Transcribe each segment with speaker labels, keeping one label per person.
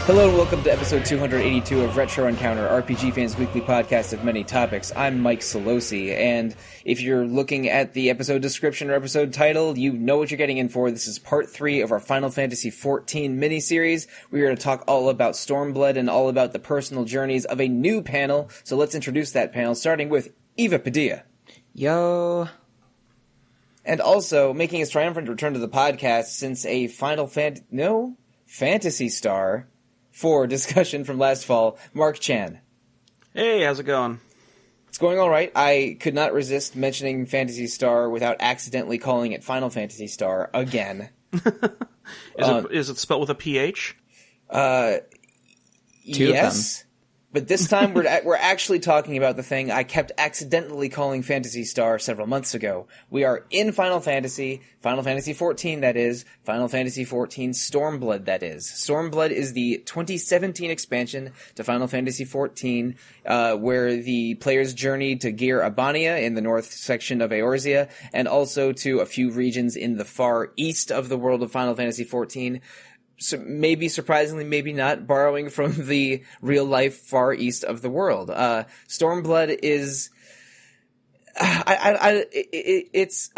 Speaker 1: Hello and welcome to episode 282 of Retro Encounter, RPG Fans' weekly podcast of many topics. I'm Mike Sollosi, and if you're looking at the episode description or episode title, you know what you're getting in for. This is part 3 of our Final Fantasy XIV miniseries. We're going to talk all about Stormblood and all about the personal journeys of a new panel, so let's introduce that panel, starting with Eva Padilla.
Speaker 2: Yo.
Speaker 1: And also, making his triumphant return to the podcast since a Fantasy Star 4 discussion from last fall, Mark Tjan.
Speaker 3: Hey, how's it going?
Speaker 1: It's going all right. I could not resist mentioning Fantasy Star without accidentally calling it Final Fantasy Star again.
Speaker 3: Is it spelled with a PH?
Speaker 1: Yes. But this time we're actually talking about the thing I kept accidentally calling Fantasy Star several months ago. We are in Final Fantasy XIV that is, Final Fantasy XIV Stormblood that is. Stormblood is the 2017 expansion to Final Fantasy XIV, where the players journey to Gyr Abania in the north section of Eorzea, and also to a few regions in the far east of the world of Final Fantasy XIV. So maybe surprisingly, maybe not, borrowing from the real-life far east of the world. Stormblood is, it's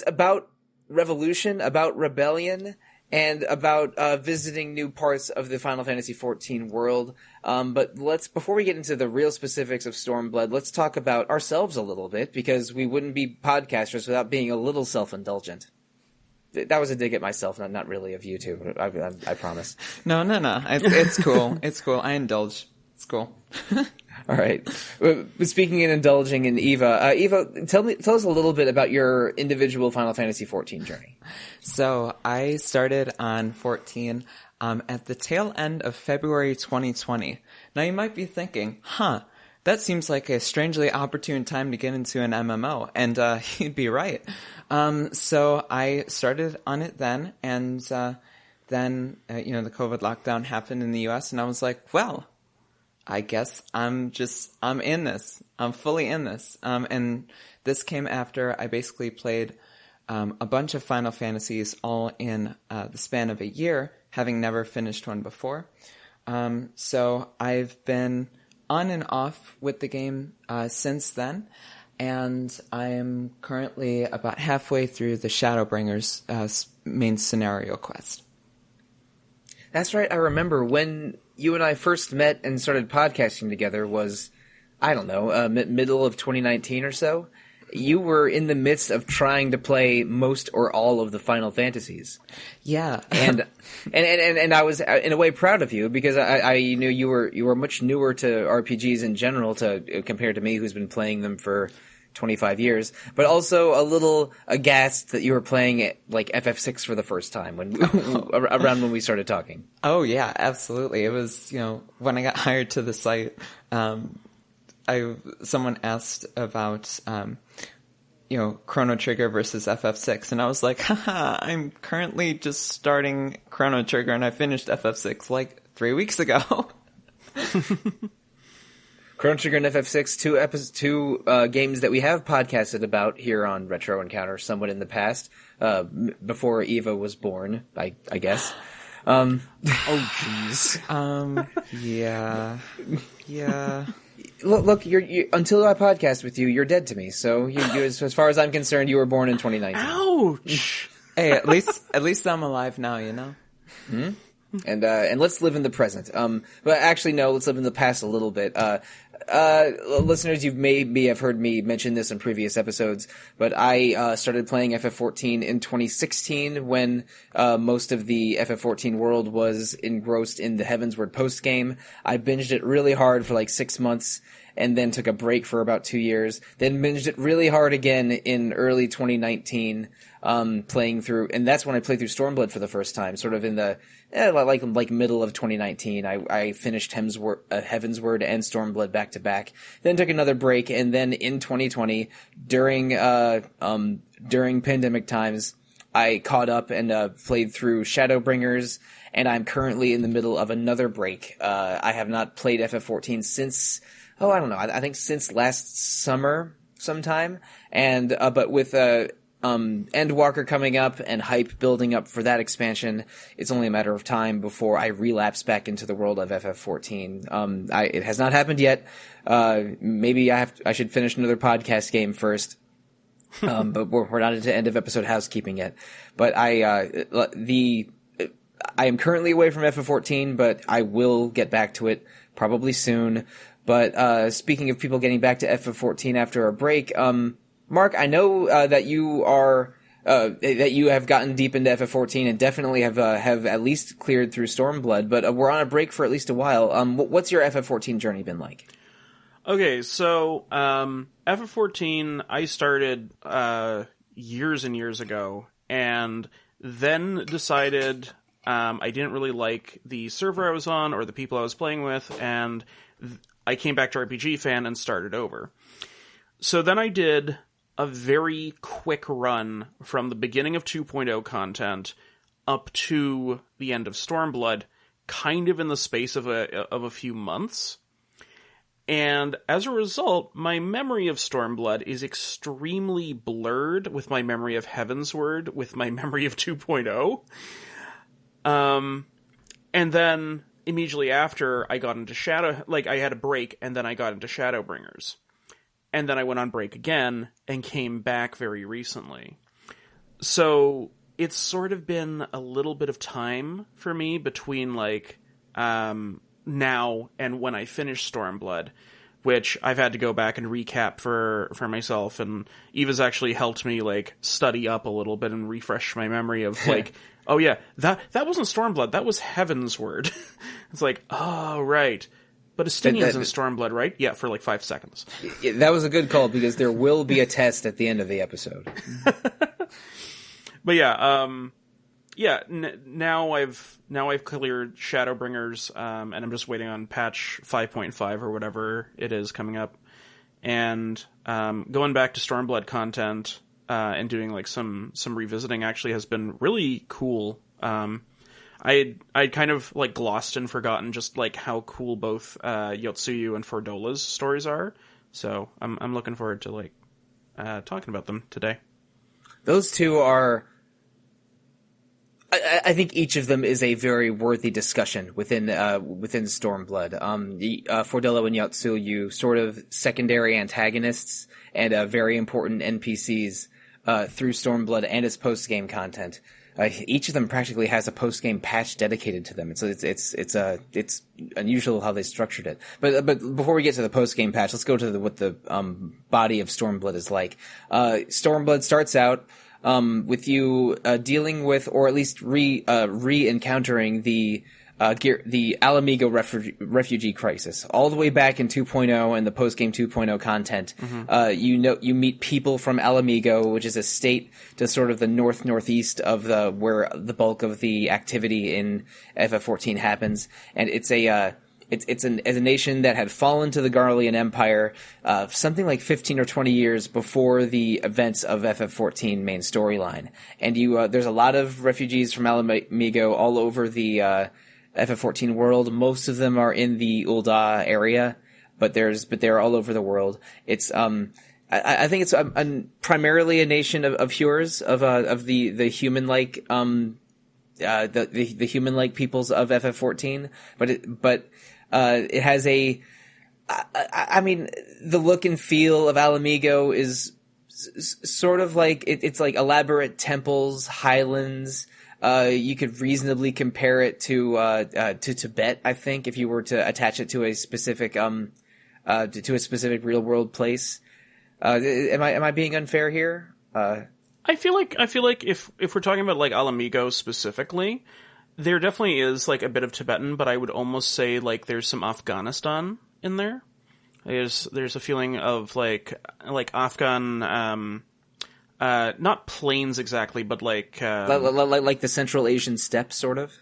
Speaker 1: about revolution, about rebellion, and about visiting new parts of the Final Fantasy XIV world. But before we get into the real specifics of Stormblood, let's talk about ourselves a little bit, because we wouldn't be podcasters without being a little self-indulgent. That was a dig at myself, not really of you two. I promise.
Speaker 2: No. It's cool. It's cool. I indulge. It's cool.
Speaker 1: All right. Speaking and indulging in Eva, tell us a little bit about your individual Final Fantasy XIV journey.
Speaker 2: So I started on 14 at the tail end of February 2020. Now you might be thinking, that seems like a strangely opportune time to get into an MMO, and you'd be right. So I started on it then, and then the COVID lockdown happened in the US, and I was like, well, I guess I'm in this. I'm fully in this. And this came after I basically played a bunch of Final Fantasies all in the span of a year, having never finished one before. So I've been on and off with the game since then. And I'm currently about halfway through the Shadowbringers main scenario quest.
Speaker 1: That's right. I remember when you and I first met and started podcasting together was, I don't know, middle of 2019 or so. You were in the midst of trying to play most or all of the Final Fantasies.
Speaker 2: Yeah.
Speaker 1: and I was in a way proud of you, because I knew you were much newer to RPGs in general compared to me, who's been playing them for 25 years, but also a little aghast that you were playing it like FF6 for the first time around when we started talking.
Speaker 2: Oh yeah, absolutely. It was, when I got hired to the site, someone asked about, Chrono Trigger versus FF6, and I was like, I'm currently just starting Chrono Trigger, and I finished FF6 like 3 weeks ago.
Speaker 1: Chrono Trigger and FF6, two games that we have podcasted about here on Retro Encounter somewhat in the past, before Eva was born, I guess.
Speaker 3: Oh jeez.
Speaker 2: Yeah.
Speaker 1: Look, you until I podcast with you, you're dead to me. So you as far as I'm concerned, you were born in 2019.
Speaker 3: Ouch.
Speaker 2: Hey, at least I'm alive now,
Speaker 1: Hmm? And let's live in the present. But actually, no, let's live in the past a little bit. Listeners, you maybe have heard me mention this in previous episodes, but I started playing FF14 in 2016 when most of the FF14 world was engrossed in the Heavensward post-game. I binged it really hard for like 6 months, and then took a break for about 2 years, then binged it really hard again in early 2019, playing through, and that's when I played through Stormblood for the first time, sort of in the like middle of 2019. I finished Heavensward and Stormblood back to back, then took another break, and then in 2020, during pandemic times, I caught up and played through Shadowbringers, and I'm currently in the middle of another break. I have not played FF14 since, I don't know, I think since last summer sometime, and but with Endwalker coming up and hype building up for that expansion, it's only a matter of time before I relapse back into the world of FF14. It has not happened yet. Maybe I should finish another podcast game first. But we're not into end of episode housekeeping yet. But I am currently away from FF14, but I will get back to it probably soon. But speaking of people getting back to FF14 after a break, Mark, I know that you are that you have gotten deep into FF14 and definitely have at least cleared through Stormblood. But we're on a break for at least a while. What's your FF14 journey been like?
Speaker 3: Okay, so FF14 I started years and years ago, and then decided I didn't really like the server I was on or the people I was playing with, and I came back to RPG Fan and started over. So then I did a very quick run from the beginning of 2.0 content up to the end of Stormblood, kind of in the space of a few months. And as a result, my memory of Stormblood is extremely blurred with my memory of Heavensward, with my memory of 2.0. And then immediately after, I got into I had a break, and then I got into Shadowbringers. And then I went on break again, and came back very recently. So, it's sort of been a little bit of time for me between, now and when I finished Stormblood, which I've had to go back and recap for myself, and Eva's actually helped me, study up a little bit and refresh my memory of, oh yeah, that wasn't Stormblood, that was Heavensward. It's oh, right. But Estinian's in Stormblood, right? Yeah, for 5 seconds.
Speaker 1: Yeah, that was a good call, because there will be a test at the end of the episode.
Speaker 3: But yeah, now I've cleared Shadowbringers, and I'm just waiting on patch 5.5 or whatever it is coming up, and going back to Stormblood content and doing some revisiting actually has been really cool. I'd kind of glossed and forgotten just how cool both Yotsuyu and Fordola's stories are, so I'm looking forward to talking about them today.
Speaker 1: Those two are. I think each of them is a very worthy discussion within Stormblood. Fordello and Yotsuyu, sort of secondary antagonists and very important NPCs through Stormblood and its post-game content. Each of them practically has a post-game patch dedicated to them. It's unusual how they structured it. But before we get to the post-game patch, let's go to what the body of Stormblood is like. Stormblood starts out with you dealing with, or at least re-encountering the Alamigo refugee crisis, all the way back in 2.0 and the post-game 2.0 content. Mm-hmm. You meet people from Alamigo, which is a state to sort of the northeast of where the bulk of the activity in FF14 happens, and it's a nation that had fallen to the Garlean Empire something like 15 or 20 years before the events of FF14 main storyline. And there's a lot of refugees from Alamigo all over the FF14 world. Most of them are in the Ul'dah area, but they're all over the world. It's I think it's primarily a nation of Hures, of the human-like the human-like peoples of FF14, but it has I mean, the look and feel of Alamigo is sort of it's like elaborate temples, highlands. You could reasonably compare it to Tibet, I think, if you were to attach it to a specific to a specific real world place. Am I being unfair here?
Speaker 3: I feel like if we're talking about Alamigo specifically, there definitely is a bit of Tibetan, but I would almost say there's some Afghanistan in there. There's a feeling of Afghan, not plains exactly, but like
Speaker 1: the Central Asian steppe, sort of.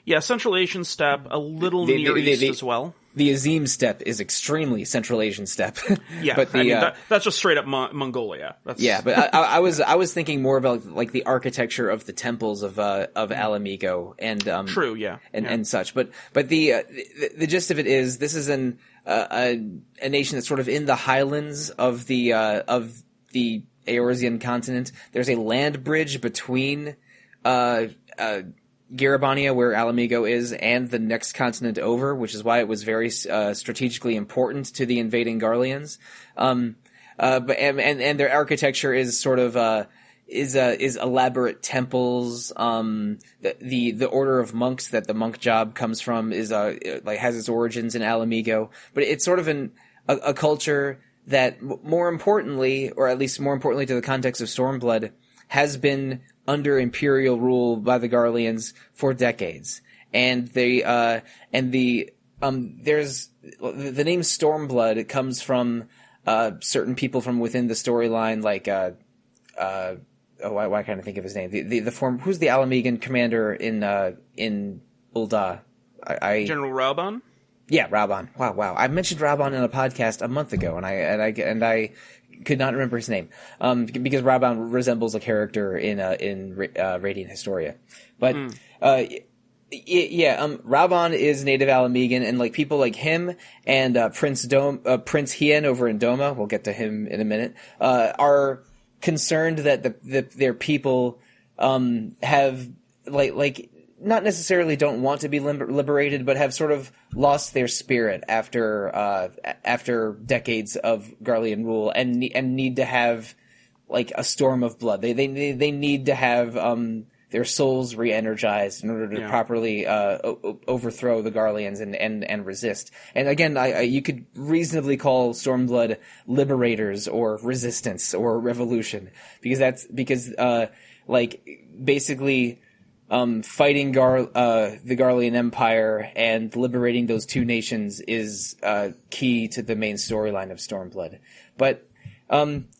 Speaker 3: Yeah, Central Asian steppe, a little Near East as well.
Speaker 1: The Azim steppe is extremely Central Asian steppe.
Speaker 3: Yeah,
Speaker 1: but
Speaker 3: that's just straight up Mongolia.
Speaker 1: Yeah, but I was thinking more about the architecture of the temples of Alamigo and
Speaker 3: true, yeah,
Speaker 1: and such. But the gist of it is this is a nation that's sort of in the highlands of the Eorzean continent. There's a land bridge between Gyr Abania, where Alamigo is, and the next continent over, which is why it was very strategically important to the invading Garleans. But their architecture is sort of is elaborate temples. The order of monks that the monk job comes from is like has its origins in Alamigo, but it's sort of a culture that more importantly, or at least more importantly to the context of Stormblood, has been under imperial rule by the Garleans for decades. And there's the name Stormblood. It comes from certain people from within the storyline, like why can't I think of his name? Who's the Alamegan commander in Ul'dah?
Speaker 3: General Raubon?
Speaker 1: Yeah, Raubon. Wow. I mentioned Raubon in a podcast a month ago, and I could not remember his name, because Raubon resembles a character in Radiant Historia. But Raubon is native Alamegan, and like people like him and Prince Hien over in Doma, we'll get to him in a minute, are concerned that their people have like not necessarily don't want to be liberated, but have sort of lost their spirit after decades of Garlean rule, and need to have like a storm of blood. They need to have their souls re-energized in order to properly overthrow the Garleans and resist. And again, you could reasonably call Stormblood liberators or resistance or revolution, because basically fighting the Garlean Empire and liberating those two nations is key to the main storyline of Stormblood. But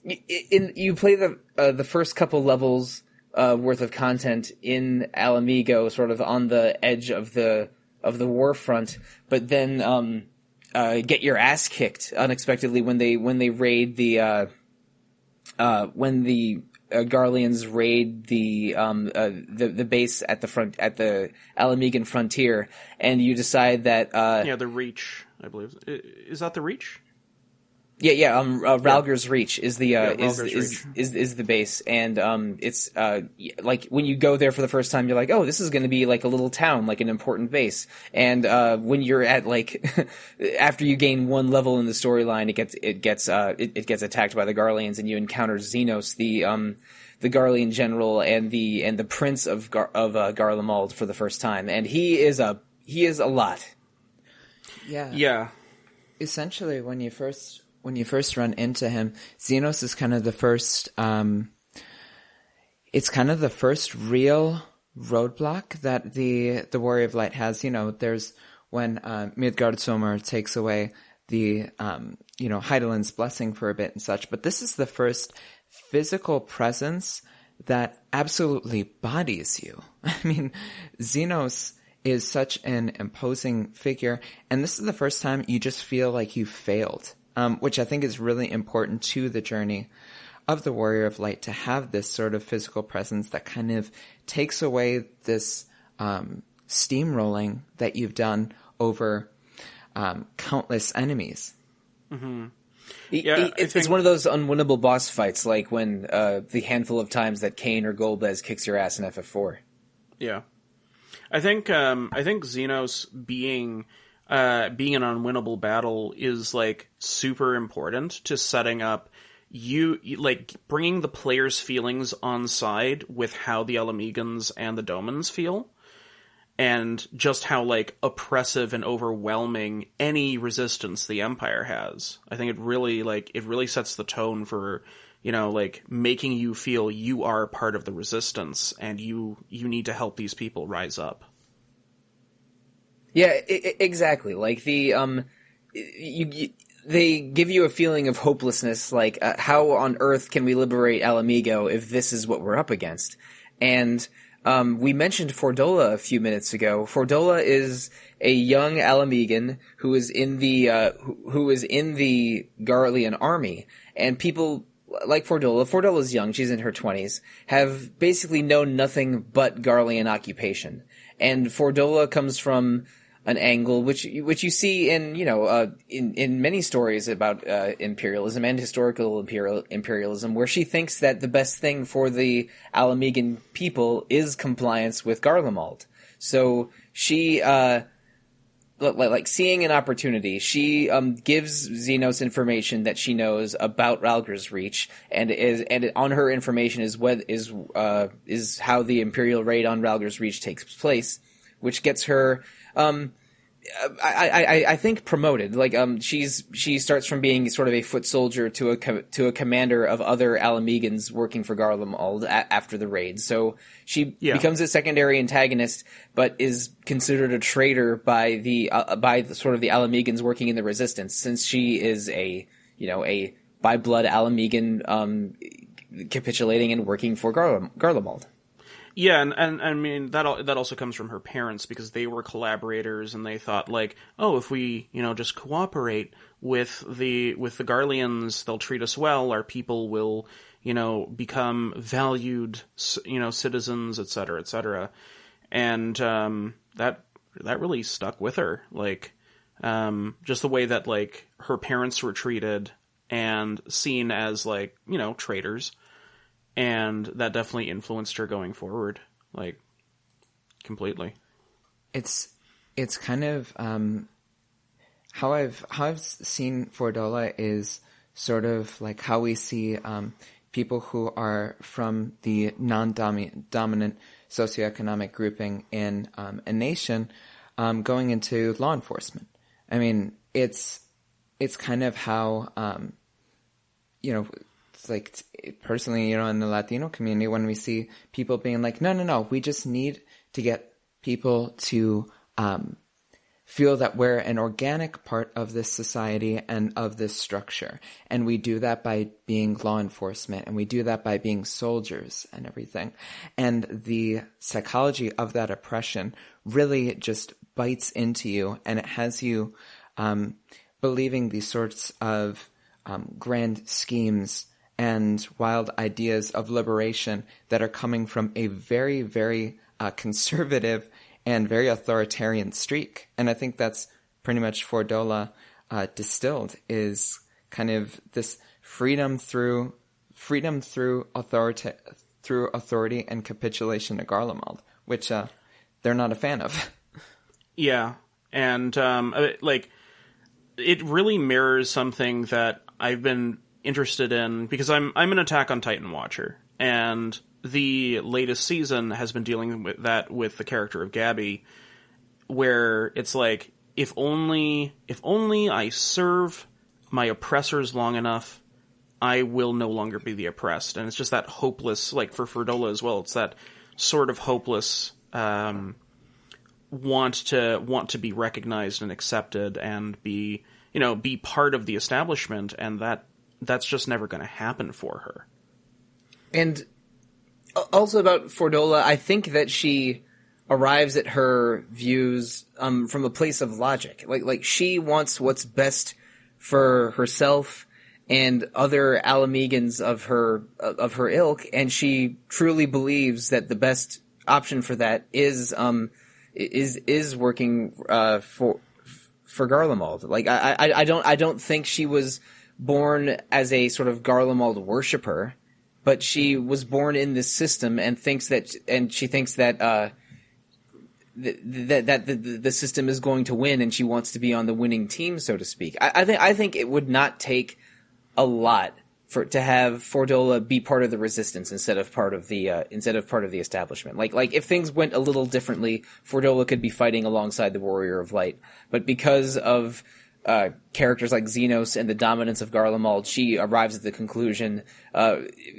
Speaker 1: you play the first couple levels worth of content in Alamigo, sort of on the edge of the war front, but then get your ass kicked unexpectedly when they raid when the Garleans raid the base at the Alamegan frontier, and you decide that
Speaker 3: the Reach, I believe, is that the Reach?
Speaker 1: Ralger's Reach is the
Speaker 3: Ralger's
Speaker 1: is the base, and it's like when you go there for the first time, you're like, oh, this is going to be like a little town, like an important base. And when you're at like after you gain one level in the storyline, it gets attacked by the Garleans, and you encounter Xenos, the Garlean general, and the prince of Garlemald for the first time, and he is a lot.
Speaker 2: Yeah. Essentially, when you first run into him, Xenos is kind of the first. It's kind of the first real roadblock that the Warrior of Light has. There's when Midgardsormr takes away the Heideland's blessing for a bit and such, but this is the first physical presence that absolutely bodies you. I mean, Xenos is such an imposing figure, and this is the first time you just feel like you failed, which I think is really important to the journey of the Warrior of Light, to have this sort of physical presence that kind of takes away this steamrolling that you've done over countless enemies.
Speaker 3: Mm-hmm.
Speaker 1: It's one of those unwinnable boss fights, like when the handful of times that Kain or Golbez kicks your ass in FF4.
Speaker 3: Yeah. I think Xenos being an unwinnable battle is like super important to setting up you like bringing the player's feelings on side with how the Alamegans and the Domans feel, and just how like oppressive and overwhelming any resistance the Empire has. I think it really sets the tone for, like making you feel you are part of the resistance and you need to help these people rise up.
Speaker 1: Yeah, exactly. Like they give you a feeling of hopelessness, like how on earth can we liberate Alamigo if this is what we're up against? And we mentioned Fordola a few minutes ago. Fordola is a young Alamegan who is in the Garlean army, and people like Fordola's young, she's in her 20s, have basically known nothing but Garlean occupation. And Fordola comes from an angle which you see in in many stories about imperialism and historical imperialism, where she thinks that the best thing for the Alamegan people is compliance with Garlemald. So she like seeing an opportunity, she gives Xenos information that she knows about Ralgr's Reach, and on her information is how the Imperial raid on Ralgr's Reach takes place, which gets her I think promoted. Like she starts from being sort of a foot soldier to a commander of other Alamegans working for Garlemald after the raid. So she becomes a secondary antagonist, but is considered a traitor by the sort of the Alamegans working in the Resistance, since she is a by blood Alamegan capitulating and working for Garlemald.
Speaker 3: Yeah, and I mean that also comes from her parents, because they were collaborators, and they thought like, oh, if we just cooperate with the Garleans, they'll treat us well. Our people will become valued citizens, etc., etc. And that really stuck with her. Like just the way that like her parents were treated and seen as like traitors. And that definitely influenced her going forward, like, completely.
Speaker 2: It's kind of how I've seen Fordola is sort of like how we see people who are from the non-dominant socioeconomic grouping in a nation going into law enforcement. I mean, it's kind of how like personally, in the Latino community, when we see people being like, no, we just need to get people to feel that we're an organic part of this society and of this structure. And we do that by being law enforcement, and we do that by being soldiers and everything. And the psychology of that oppression really just bites into you, and it has you believing these sorts of grand schemes and wild ideas of liberation that are coming from a very, very conservative and very authoritarian streak. And I think that's pretty much Fordola distilled, is kind of this freedom through authority and capitulation to Garlemald, which they're not a fan of.
Speaker 3: Yeah, and like it really mirrors something that I've been interested in, because I'm an Attack on Titan watcher, and the latest season has been dealing with that with the character of Gabby, where it's like, if only I serve my oppressors long enough, I will no longer be the oppressed. And it's just that hopeless, like for Fordola as well, it's that sort of hopeless want to be recognized and accepted and be part of the establishment, and that's just never going to happen for her.
Speaker 1: And also about Fordola, I think that she arrives at her views from a place of logic. Like she wants what's best for herself and other Alamegans of her ilk, and she truly believes that the best option for that is working for Garlemald. Like I don't think she was born as a sort of Garlemald worshipper, but she was born in this system and she thinks that the system is going to win, and she wants to be on the winning team, so to speak. I think it would not take a lot to have Fordola be part of the resistance instead of part of the establishment. Like if things went a little differently, Fordola could be fighting alongside the Warrior of Light, but because of characters like Xenos and the dominance of Garlemald, she arrives at the conclusion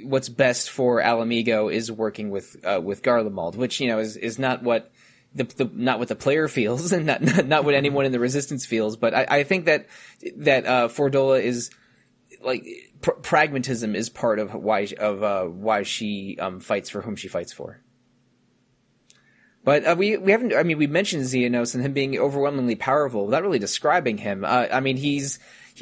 Speaker 1: what's best for Alamigo is working with Garlemald, which is not what not what the player feels, and not what anyone in the Resistance feels. But I think that Fordola is like pragmatism is part of why she fights for whom she fights for. But we haven't. I mean, we mentioned Xenos and him being overwhelmingly powerful without really describing him. I mean, he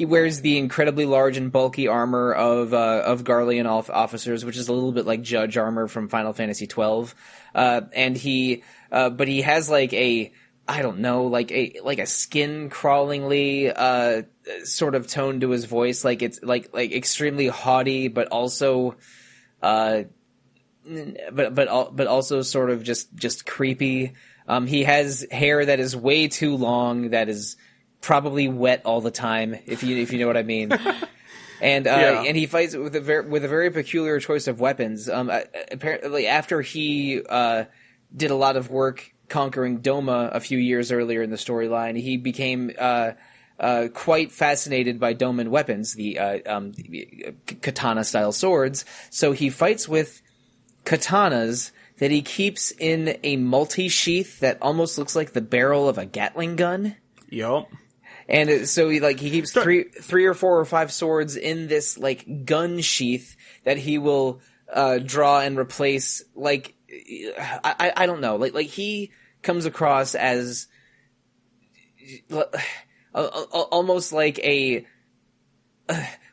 Speaker 1: wears the incredibly large and bulky armor of Garlean officers, which is a little bit like Judge armor from Final Fantasy XII. But he has like a I don't know, like a skin crawlingly sort of tone to his voice, like it's like extremely haughty, but also but also sort of just creepy. He has hair that is way too long, that is probably wet all the time, if you know what I mean. And and he fights with a very peculiar choice of weapons. Apparently, after he did a lot of work conquering Doma a few years earlier in the storyline, he became quite fascinated by Doman weapons, the katana-style swords. So he fights with katanas that he keeps in a multi-sheath that almost looks like the barrel of a Gatling gun.
Speaker 3: Yup.
Speaker 1: And so he keeps three or four or five swords in this like gun sheath that he will draw and replace. Like I don't know. Like he comes across as almost like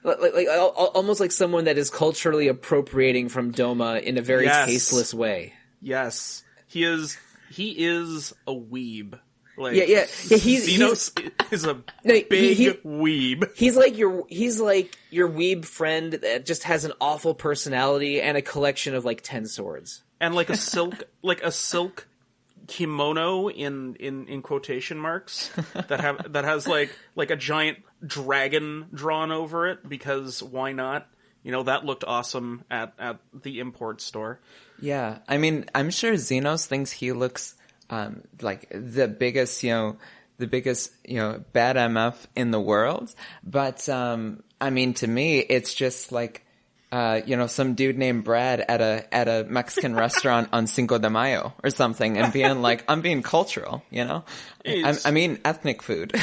Speaker 1: almost like someone that is culturally appropriating from Doma in a very tasteless way.
Speaker 3: Yes, he is a weeb. Like,
Speaker 1: yeah.
Speaker 3: Xenos is a big weeb. He's like
Speaker 1: your weeb friend that just has an awful personality and a collection of like 10 swords.
Speaker 3: And like a silk kimono in quotation marks that has like a giant dragon drawn over it, because why not? You know, that looked awesome at the import store.
Speaker 2: Yeah, I mean, I'm sure Xenos thinks he looks like the biggest bad MF in the world. But, I mean, to me, it's just like, some dude named Brad at a Mexican restaurant on Cinco de Mayo or something, and being like, I'm being cultural, I mean, ethnic food.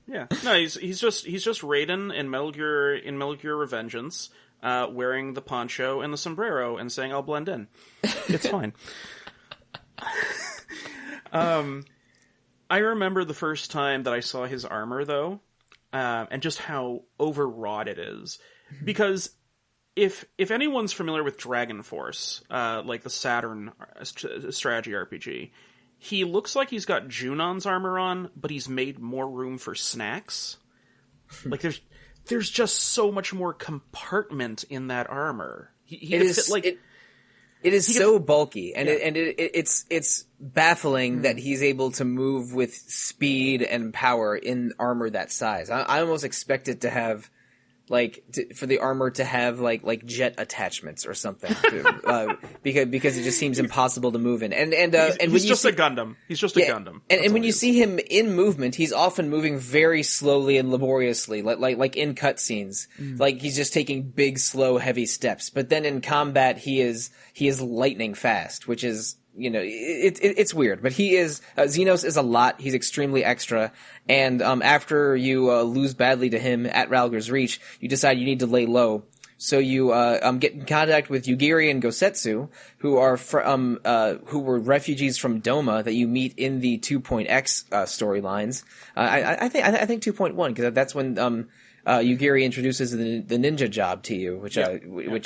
Speaker 3: Yeah. No, he's just Raiden in Metal Gear Revengeance, wearing the poncho and the sombrero and saying, I'll blend in. It's fine. I remember the first time that I saw his armor, though, and just how overwrought it is. Because if anyone's familiar with Dragon Force, like the Saturn strategy RPG, he looks like he's got Junon's armor on, but he's made more room for snacks. Like there's just so much more compartment in that armor. It is
Speaker 1: so bulky, and it's baffling that he's able to move with speed and power in armor that size. I almost expect it to have for the armor to have like jet attachments or something, because it just seems impossible to move in. And
Speaker 3: he's just a Gundam. He's just a Gundam.
Speaker 1: And when you see him in movement, he's often moving very slowly and laboriously, like in cutscenes. Like he's just taking big, slow, heavy steps. But then in combat, he is lightning fast, which is, it's weird. But he is Xenos is a lot. He's extremely extra. And after you lose badly to him at Ralger's Reach, you decide you need to lay low. So you get in contact with Yugiri and Gosetsu, who were refugees from Doma that you meet in the 2.x storylines. I think 2.1, because that's when Yugiri introduces the ninja job to you, which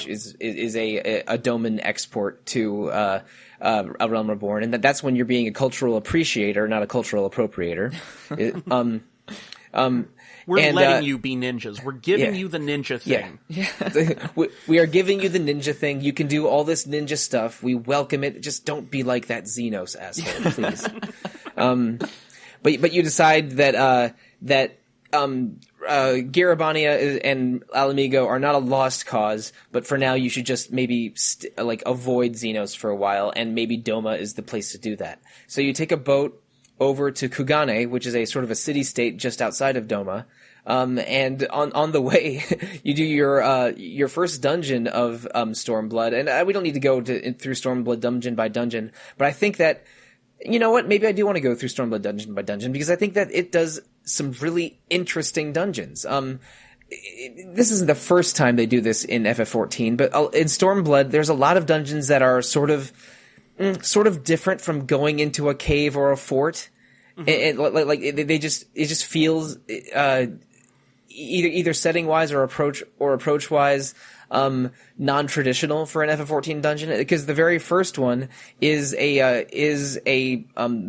Speaker 1: is a Doman export to A Realm Reborn, and that's when you're being a cultural appreciator, not a cultural appropriator.
Speaker 3: We're letting you be ninjas. We're giving you the ninja thing.
Speaker 1: Yeah. We are giving you the ninja thing. You can do all this ninja stuff. We welcome it. Just don't be like that Xenos asshole, please. But you decide that Gyr Abania and Alamigo are not a lost cause, but for now you should just maybe avoid Xenos for a while, and maybe Doma is the place to do that. So you take a boat over to Kugane, which is a sort of a city-state just outside of Doma, and on the way you do your first dungeon of Stormblood, and we don't need to go through Stormblood dungeon by dungeon, but I think that, you know what, maybe I do want to go through Stormblood dungeon by dungeon, because I think that it does some really interesting dungeons. This isn't the first time they do this in FF14, but in Stormblood, there's a lot of dungeons that are sort of different from going into a cave or a fort. Mm-hmm. It just feels either setting wise or approach wise non-traditional for an FF14 dungeon, because the very first one is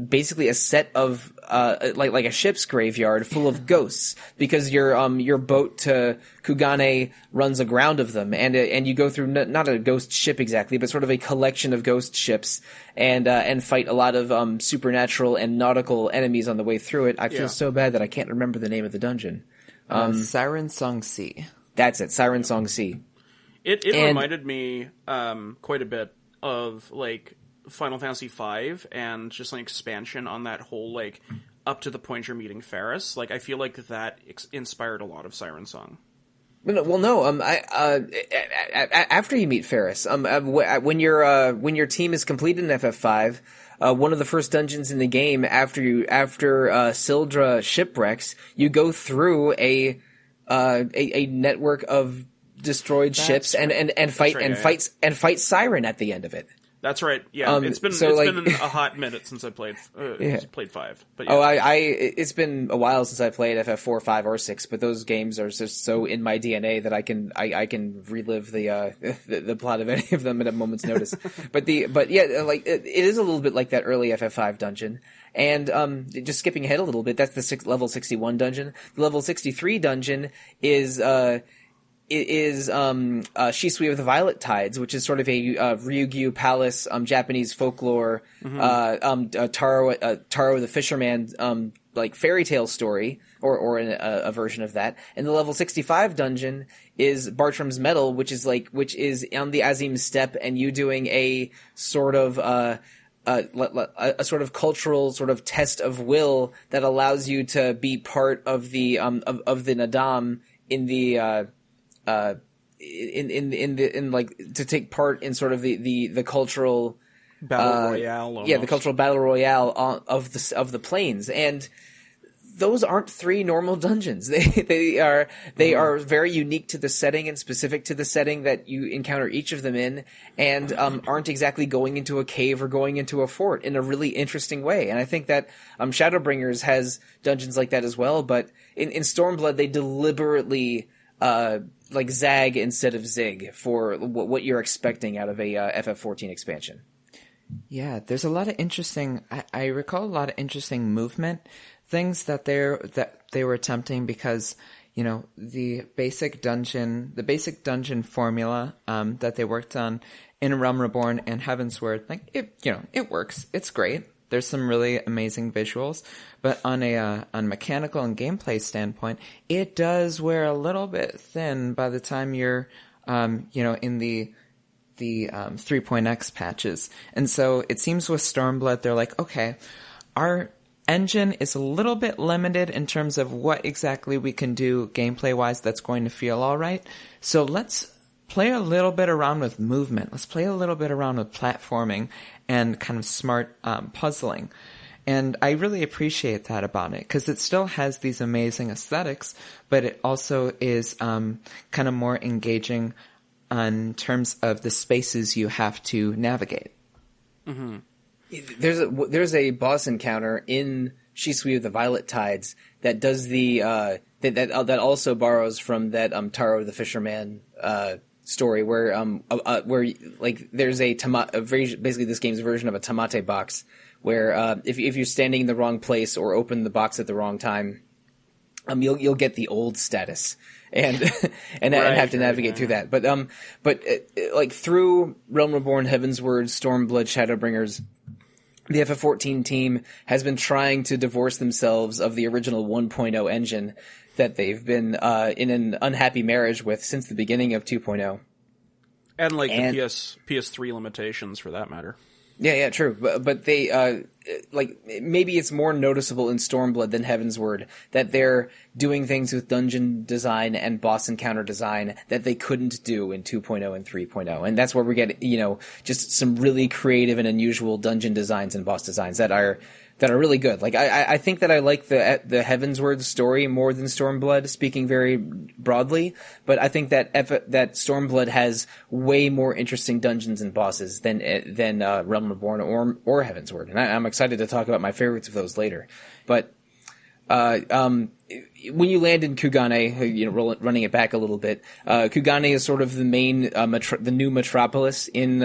Speaker 1: basically a set of like a ship's graveyard full of ghosts, because your boat to Kugane runs aground of them, and you go through not a ghost ship exactly, but sort of a collection of ghost ships, and fight a lot of supernatural and nautical enemies on the way through it. I feel so bad that I can't remember the name of the dungeon.
Speaker 2: Siren Song Sea.
Speaker 1: That's it, Siren Song Sea.
Speaker 3: It reminded me quite a bit of like Final Fantasy V and just an expansion on that whole like up to the point you're meeting Ferris. Like I feel like that inspired a lot of Siren Song.
Speaker 1: Well, no. After you meet Ferris, when your team is completed in FF5, one of the first dungeons in the game after Sildra shipwrecks, you go through a network of destroyed ships and fight Siren at the end of it.
Speaker 3: That's right. Yeah, it's been a hot minute since I played 5. But yeah.
Speaker 1: It's been a while since I played FF4, 5, or 6. But those games are just so in my DNA that I can relive the plot of any of them at a moment's notice. But it is a little bit like that early FF5 dungeon. And just skipping ahead a little bit, that's the level 61 dungeon. The level 63 dungeon is Shisui of the Violet Tides, which is sort of a Ryugyu Palace Japanese folklore Taro the Fisherman like fairy tale story or a version of that. And the level 65 dungeon is Bartram's Medal, which is on the Azim steppe, and you doing a sort of a sort of cultural sort of test of will that allows you to be part of the Nadam in the to take part in sort of the cultural
Speaker 3: battle royale. Almost.
Speaker 1: Yeah, the cultural battle royale of the plains, and those aren't 3 normal dungeons. They are very unique to the setting and specific to the setting that you encounter each of them in, and aren't exactly going into a cave or going into a fort in a really interesting way. And I think that Shadowbringers has dungeons like that as well, but in Stormblood they deliberately zag instead of zig for what you're expecting out of a FF14 expansion.
Speaker 2: Yeah, there's a lot of interesting. I recall a lot of interesting movement things that they were attempting, because the basic dungeon formula that they worked on in Realm Reborn and Heavensward, like it works. It's great. There's some really amazing visuals, but on mechanical and gameplay standpoint, it does wear a little bit thin by the time you're, in the 3.x patches. And so it seems with Stormblood, they're like, okay, our engine is a little bit limited in terms of what exactly we can do gameplay-wise that's going to feel all right. So let's play a little bit around with movement. Let's play a little bit around with platforming and kind of smart puzzling. And I really appreciate that about it, because it still has these amazing aesthetics, but it also is kind of more engaging in terms of the spaces you have to navigate.
Speaker 3: Mm-hmm.
Speaker 1: There's a boss encounter in Shisui of the Violet Tides that does that also borrows from that Taro the Fisherman story, where there's basically this game's version of a tamate box, where if you're standing in the wrong place or open the box at the wrong time, you'll get the old status and have to navigate through that. But through Realm Reborn, Heavensward, Stormblood, Shadowbringers, the FF14 team has been trying to divorce themselves of the original 1.0 engine that they've been in an unhappy marriage with since the beginning of 2.0.
Speaker 3: And the PS3 limitations, for that matter.
Speaker 1: Yeah, true. But they maybe it's more noticeable in Stormblood than Heavensward that they're doing things with dungeon design and boss encounter design that they couldn't do in 2.0 and 3.0. And that's where we get, just some really creative and unusual dungeon designs and boss designs that are really good. Like I think that I like the Heavensward story more than Stormblood, speaking very broadly, but I think that Stormblood has way more interesting dungeons and bosses than Realm Reborn or Heavensward. And I'm excited to talk about my favorites of those later. But When you land in Kugane, running it back a little bit, Kugane is sort of the main, the new metropolis in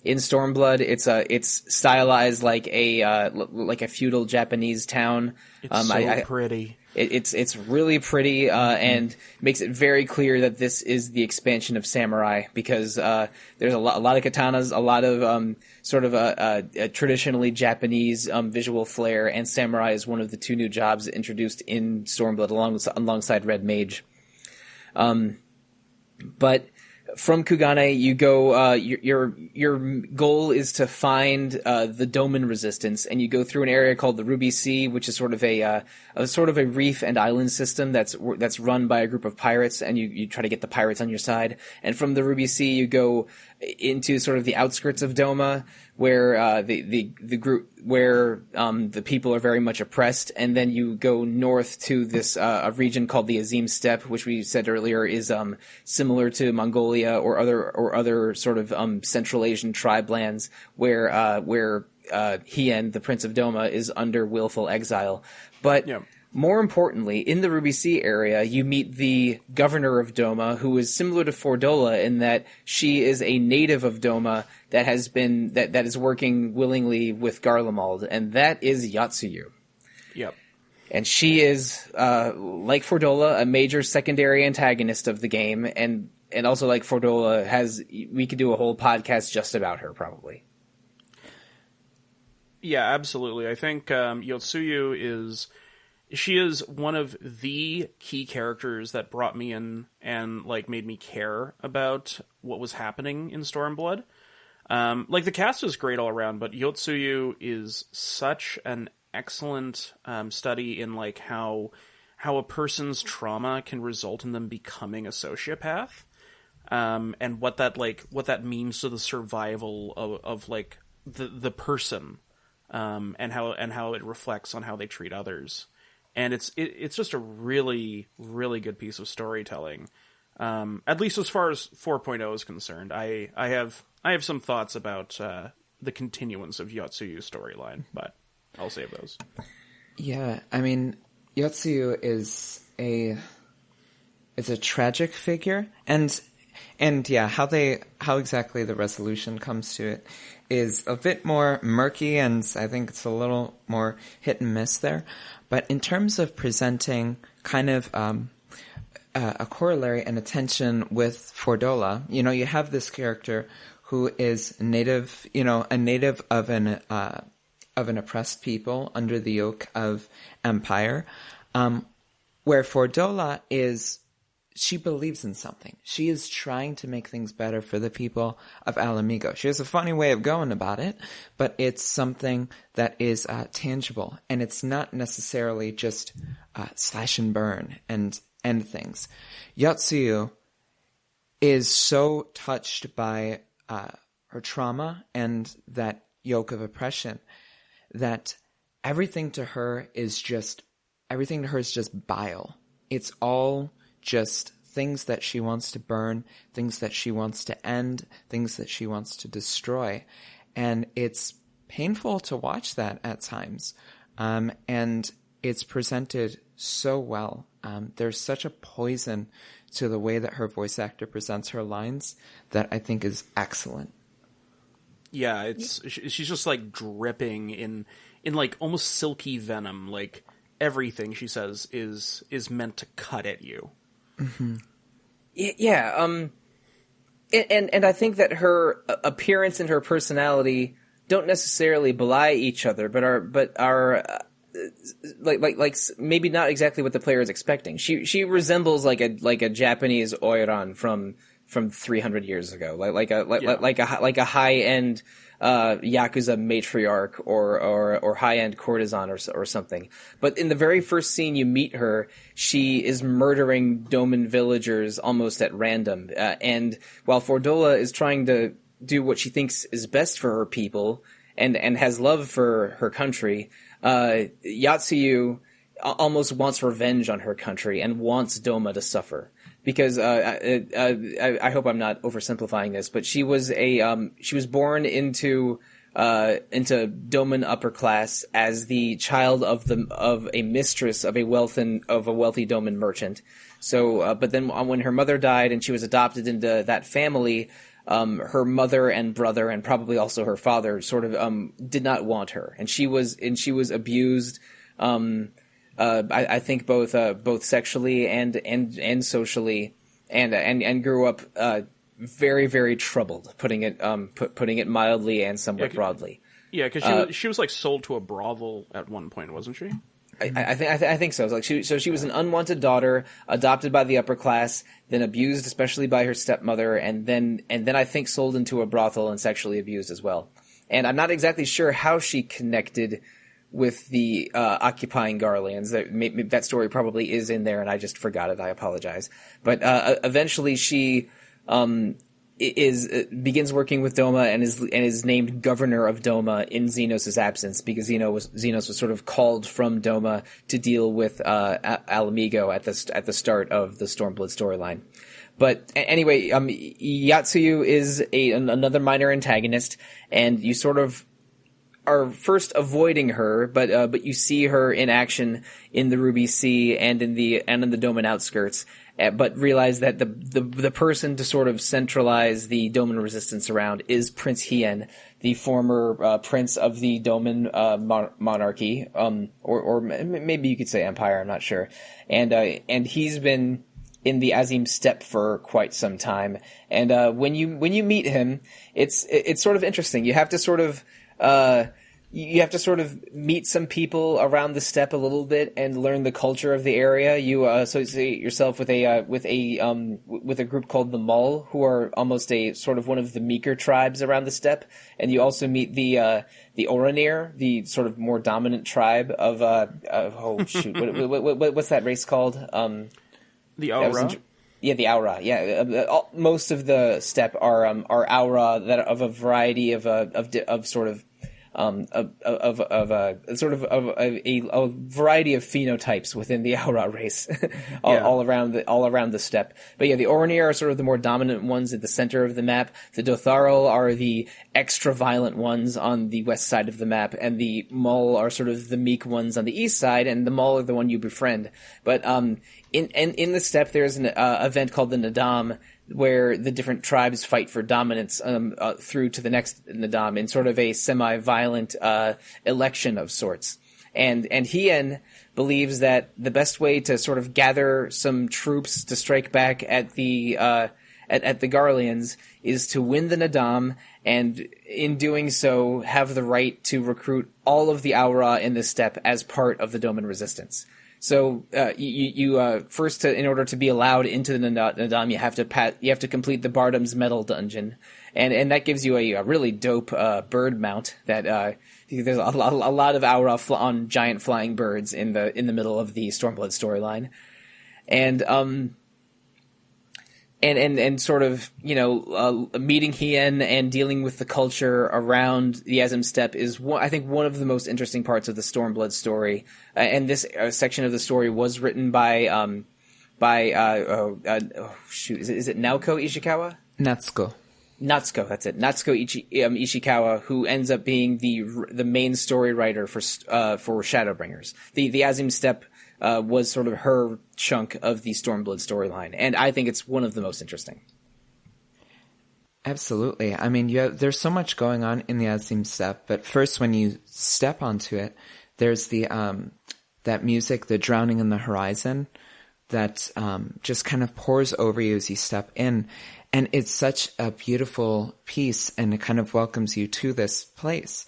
Speaker 1: Stormblood. It's stylized like a feudal Japanese town.
Speaker 3: It's pretty.
Speaker 1: It's really pretty, and makes it very clear that this is the expansion of samurai, because there's a lot of katanas, a lot of sort of a traditionally Japanese visual flair, and samurai is one of the two new jobs introduced in Stormblood alongside Red Mage. But from Kugane, you go. Your goal is to find the Doman resistance, and you go through an area called the Ruby Sea, which is sort of a reef and island system that's run by a group of pirates, and you try to get the pirates on your side. And from the Ruby Sea, you go into sort of the outskirts of Doma, where the people are very much oppressed, and then you go north to this a region called the Azim Steppe, which we said earlier is similar to Mongolia or other sort of Central Asian tribe lands, where Hien, the Prince of Doma, is under willful exile. But more importantly, in the Ruby Sea area, you meet the governor of Doma, who is similar to Fordola in that she is a native of Doma that is working willingly with Garlemald, and that is Yatsuyu.
Speaker 3: Yep.
Speaker 1: And she is, like Fordola, a major secondary antagonist of the game, and also like Fordola, we could do a whole podcast just about her, probably.
Speaker 3: Yeah, absolutely. I think Yotsuyu is one of the key characters that brought me in and like made me care about what was happening in Stormblood. Like the cast is great all around, but Yotsuyu is such an excellent study in like how a person's trauma can result in them becoming a sociopath, and what that means to the survival of like the person, and how it reflects on how they treat others. And it's just a really, really good piece of storytelling. At least as far as 4.0 is concerned. I have some thoughts about the continuance of Yotsuyu's storyline, but I'll save those.
Speaker 2: Yeah, I mean, Yotsuyu is a tragic figure, and yeah, how exactly the resolution comes to it is a bit more murky, and I think it's a little more hit and miss there. But in terms of presenting kind of a corollary and a tension with Fordola, you have this character who is a native of an oppressed people under the yoke of empire, where Fordola she believes in something. She is trying to make things better for the people of Alamigo. She has a funny way of going about it, but it's something that is tangible, and it's not necessarily just slash and burn and end things. Yotsuyu is so touched by her trauma and that yoke of oppression that everything to her is just bile. It's all just things that she wants to burn, things that she wants to end, things that she wants to destroy. And it's painful to watch that at times. And it's presented so well. There's such a poison to the way that her voice actor presents her lines that I think is excellent.
Speaker 3: Yeah, she's just like dripping in like almost silky venom. Like everything she says is meant to cut at you.
Speaker 1: Mm-hmm. Yeah, and I think that her appearance and her personality don't necessarily belie each other, but are like maybe not exactly what the player is expecting. She resembles like a Japanese oiran from 300 years ago, like a high end Yakuza matriarch or high end courtesan or something. But in the very first scene you meet her, she is murdering Doman villagers almost at random. And while Fordola is trying to do what she thinks is best for her people and has love for her country, Yatsuyu almost wants revenge on her country and wants Doma to suffer. Because I hope I'm not oversimplifying this, but she was born into Doman upper class as the child of a mistress of a wealthy Doman merchant. So, but then when her mother died and she was adopted into that family, her mother and brother and probably also her father sort of did not want her, and she was abused. I think both sexually and socially, and grew up very, very troubled, putting it mildly and somewhat broadly.
Speaker 3: Yeah, because she was like sold to a brothel at one point, wasn't she?
Speaker 1: I think so. Like she was an unwanted daughter, adopted by the upper class, then abused, especially by her stepmother, and then I think sold into a brothel and sexually abused as well. And I'm not exactly sure how she connected with the occupying Garleans. That story probably is in there, and I just forgot it. I apologize. But eventually, she begins working with Doma and is named governor of Doma in Xenos' absence, because Xenos was sort of called from Doma to deal with Alamigo at the start of the Stormblood storyline. But anyway, Yatsuyu is another minor antagonist, and you sort of are first avoiding her, but you see her in action in the Ruby Sea and in the Doman outskirts, but realize that the person to sort of centralize the Doman resistance around is Prince Hien, the former prince of the Doman monarchy, or maybe you could say empire. I'm not sure, and he's been in the Azim Steppe for quite some time. And when you meet him, it's sort of interesting. You have to sort of meet some people around the steppe a little bit and learn the culture of the area. You associate yourself with a group called the Mull, who are almost a sort of one of the meeker tribes around the steppe. And you also meet the Oranir, the sort of more dominant tribe of what's that race called?
Speaker 3: The Aura.
Speaker 1: The Aura. Yeah, most of the steppe are Aura that of a variety of sort of a variety of phenotypes within the Aura race, all around the steppe. But yeah, the Oranir are sort of the more dominant ones at the center of the map. The Dotharil are the extra violent ones on the west side of the map, and the Mull are sort of the meek ones on the east side, and the Mull are the one you befriend. But in the steppe, there's an event called the Nadam, where the different tribes fight for dominance through to the next Nadam in sort of a semi-violent election of sorts. And Hien believes that the best way to sort of gather some troops to strike back at the Garleans is to win the Nadam, and in doing so have the right to recruit all of the Aura in the steppe as part of the Doman resistance. So you first, in order to be allowed into the Nadam, you have to complete the Bardam's Medal dungeon, and that gives you a really dope bird mount. That there's a lot of Aura on giant flying birds in the middle of the Stormblood storyline, and sort of meeting Hien and dealing with the culture around the Azim Steppe is I think one of the most interesting parts of the Stormblood story. And this section of the story was written by is it Naoko Ishikawa?
Speaker 2: Natsuko,
Speaker 1: that's it. Natsuko Ishikawa, who ends up being the main story writer for Shadowbringers. The Azim Steppe was sort of her chunk of the Stormblood storyline, and I think it's one of the most interesting.
Speaker 2: Absolutely. I mean, there's so much going on in the Azim Steppe, but first, when you step onto it, there's the that music, the drowning in the horizon, that just kind of pours over you as you step in, and it's such a beautiful piece, and it kind of welcomes you to this place.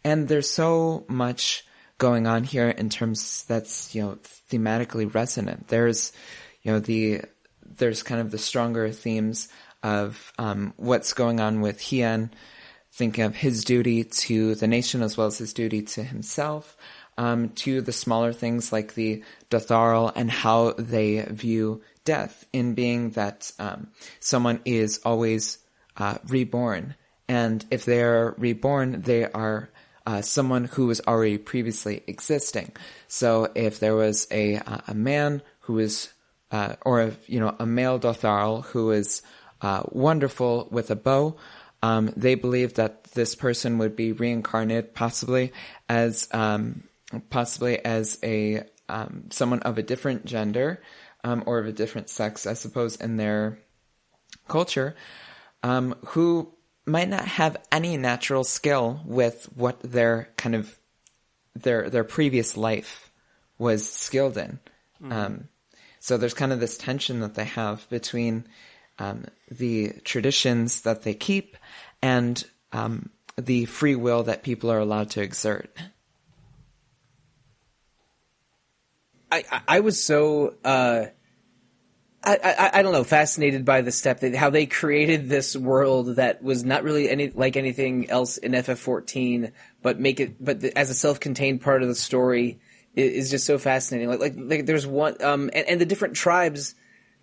Speaker 2: And there's so much going on here in terms that's thematically resonant. There's there's kind of the stronger themes of what's going on with Hien, thinking of his duty to the nation as well as his duty to himself, to the smaller things like the Dotharil and how they view death, in being that someone is always reborn, and if they're reborn, they are someone who was already previously existing. So if there was a man who is, or a male Dotharil who is wonderful with a bow, They believe that this person would be reincarnated, possibly as a someone of a different gender, or of a different sex, I suppose, in their culture, who might not have any natural skill with what their kind of their previous life was skilled in. So there's kind of this tension that they have between the traditions that they keep and the free will that people are allowed to exert.
Speaker 1: I was so I don't know, fascinated by the step that how they created this world that was not really anything else in FF14, but as a self-contained part of the story is just so fascinating. Like there's one and the different tribes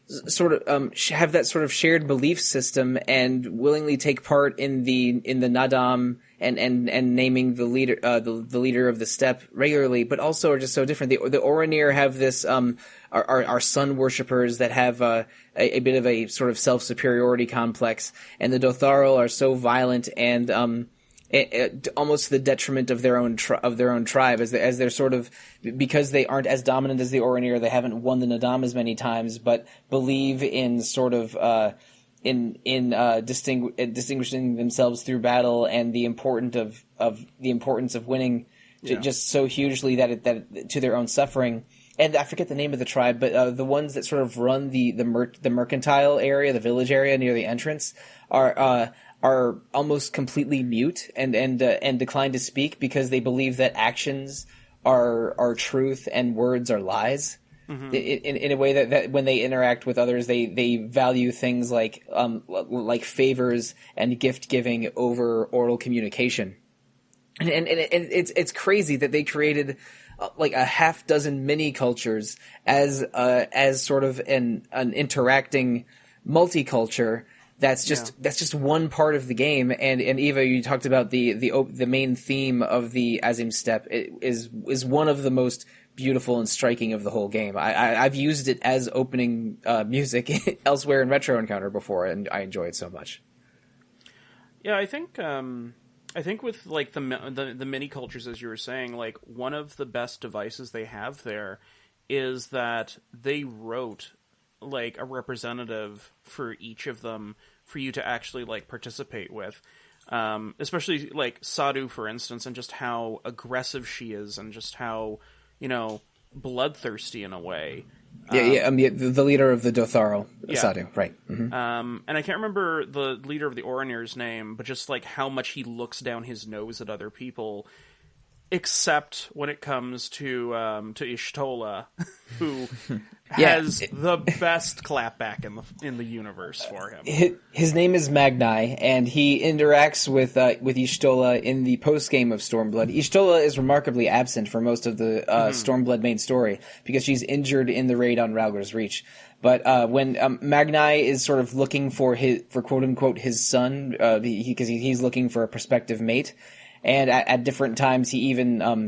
Speaker 1: sort of have that sort of shared belief system and willingly take part in the Nadam and naming the leader the leader of the steppe regularly, but also are just so different. The Oranir have this are sun worshippers that have a bit of a sort of self superiority complex, and the Dotharil are so violent and almost to the detriment of their own tribe, as they're sort of, because they aren't as dominant as the Oranir, they haven't won the Nadam as many times, but believe in sort of distinguishing themselves through battle and the importance of winning just so hugely that to their own suffering. And I forget the name of the tribe, but the ones that sort of run the mercantile area, the village area near the entrance, are almost completely mute and decline to speak because they believe that actions are truth and words are lies. Mm-hmm. In a way that when they interact with others, they value things like favors and gift giving over oral communication. And it's crazy that they created like a half dozen mini cultures as sort of an interacting multiculture. That's just one part of the game. And Eva, you talked about the main theme of the Azim Steppe. It is one of the most beautiful and striking of the whole game. I've used it as opening music elsewhere in Retro Encounter before, and I enjoy it so much.
Speaker 3: Yeah, I think with like the mini cultures, as you were saying, like one of the best devices they have there is that they wrote like a representative for each of them for you to actually like participate with. Especially like Sadhu, for instance, and just how aggressive she is and just how, bloodthirsty in a way.
Speaker 1: The leader of the Dotharil, Sadhu, right. Mm-hmm.
Speaker 3: And I can't remember the leader of the Oranir's name, but just like how much he looks down his nose at other people, except when it comes to Y'shtola, who has the best clapback in the universe for him.
Speaker 1: His name is Magnai, and he interacts with Y'shtola in the post game of Stormblood. Y'shtola is remarkably absent for most of the Stormblood main story because she's injured in the raid on Rauger's Reach. But when Magnai is sort of looking for quote unquote his son, because he's looking for a prospective mate. And at different times, he even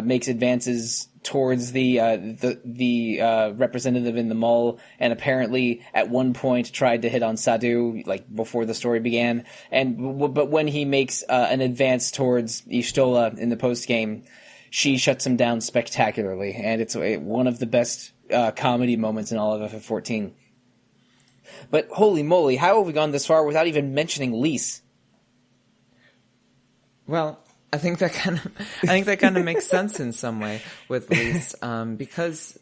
Speaker 1: makes advances towards the representative in the mall, and apparently at one point tried to hit on Sadhu like before the story began. But when he makes an advance towards Y'shtola in the post game, she shuts him down spectacularly, and it's one of the best comedy moments in all of FF14. But holy moly, how have we gone this far without even mentioning Lys?
Speaker 2: Well, I think that kind of makes sense in some way with Lys, because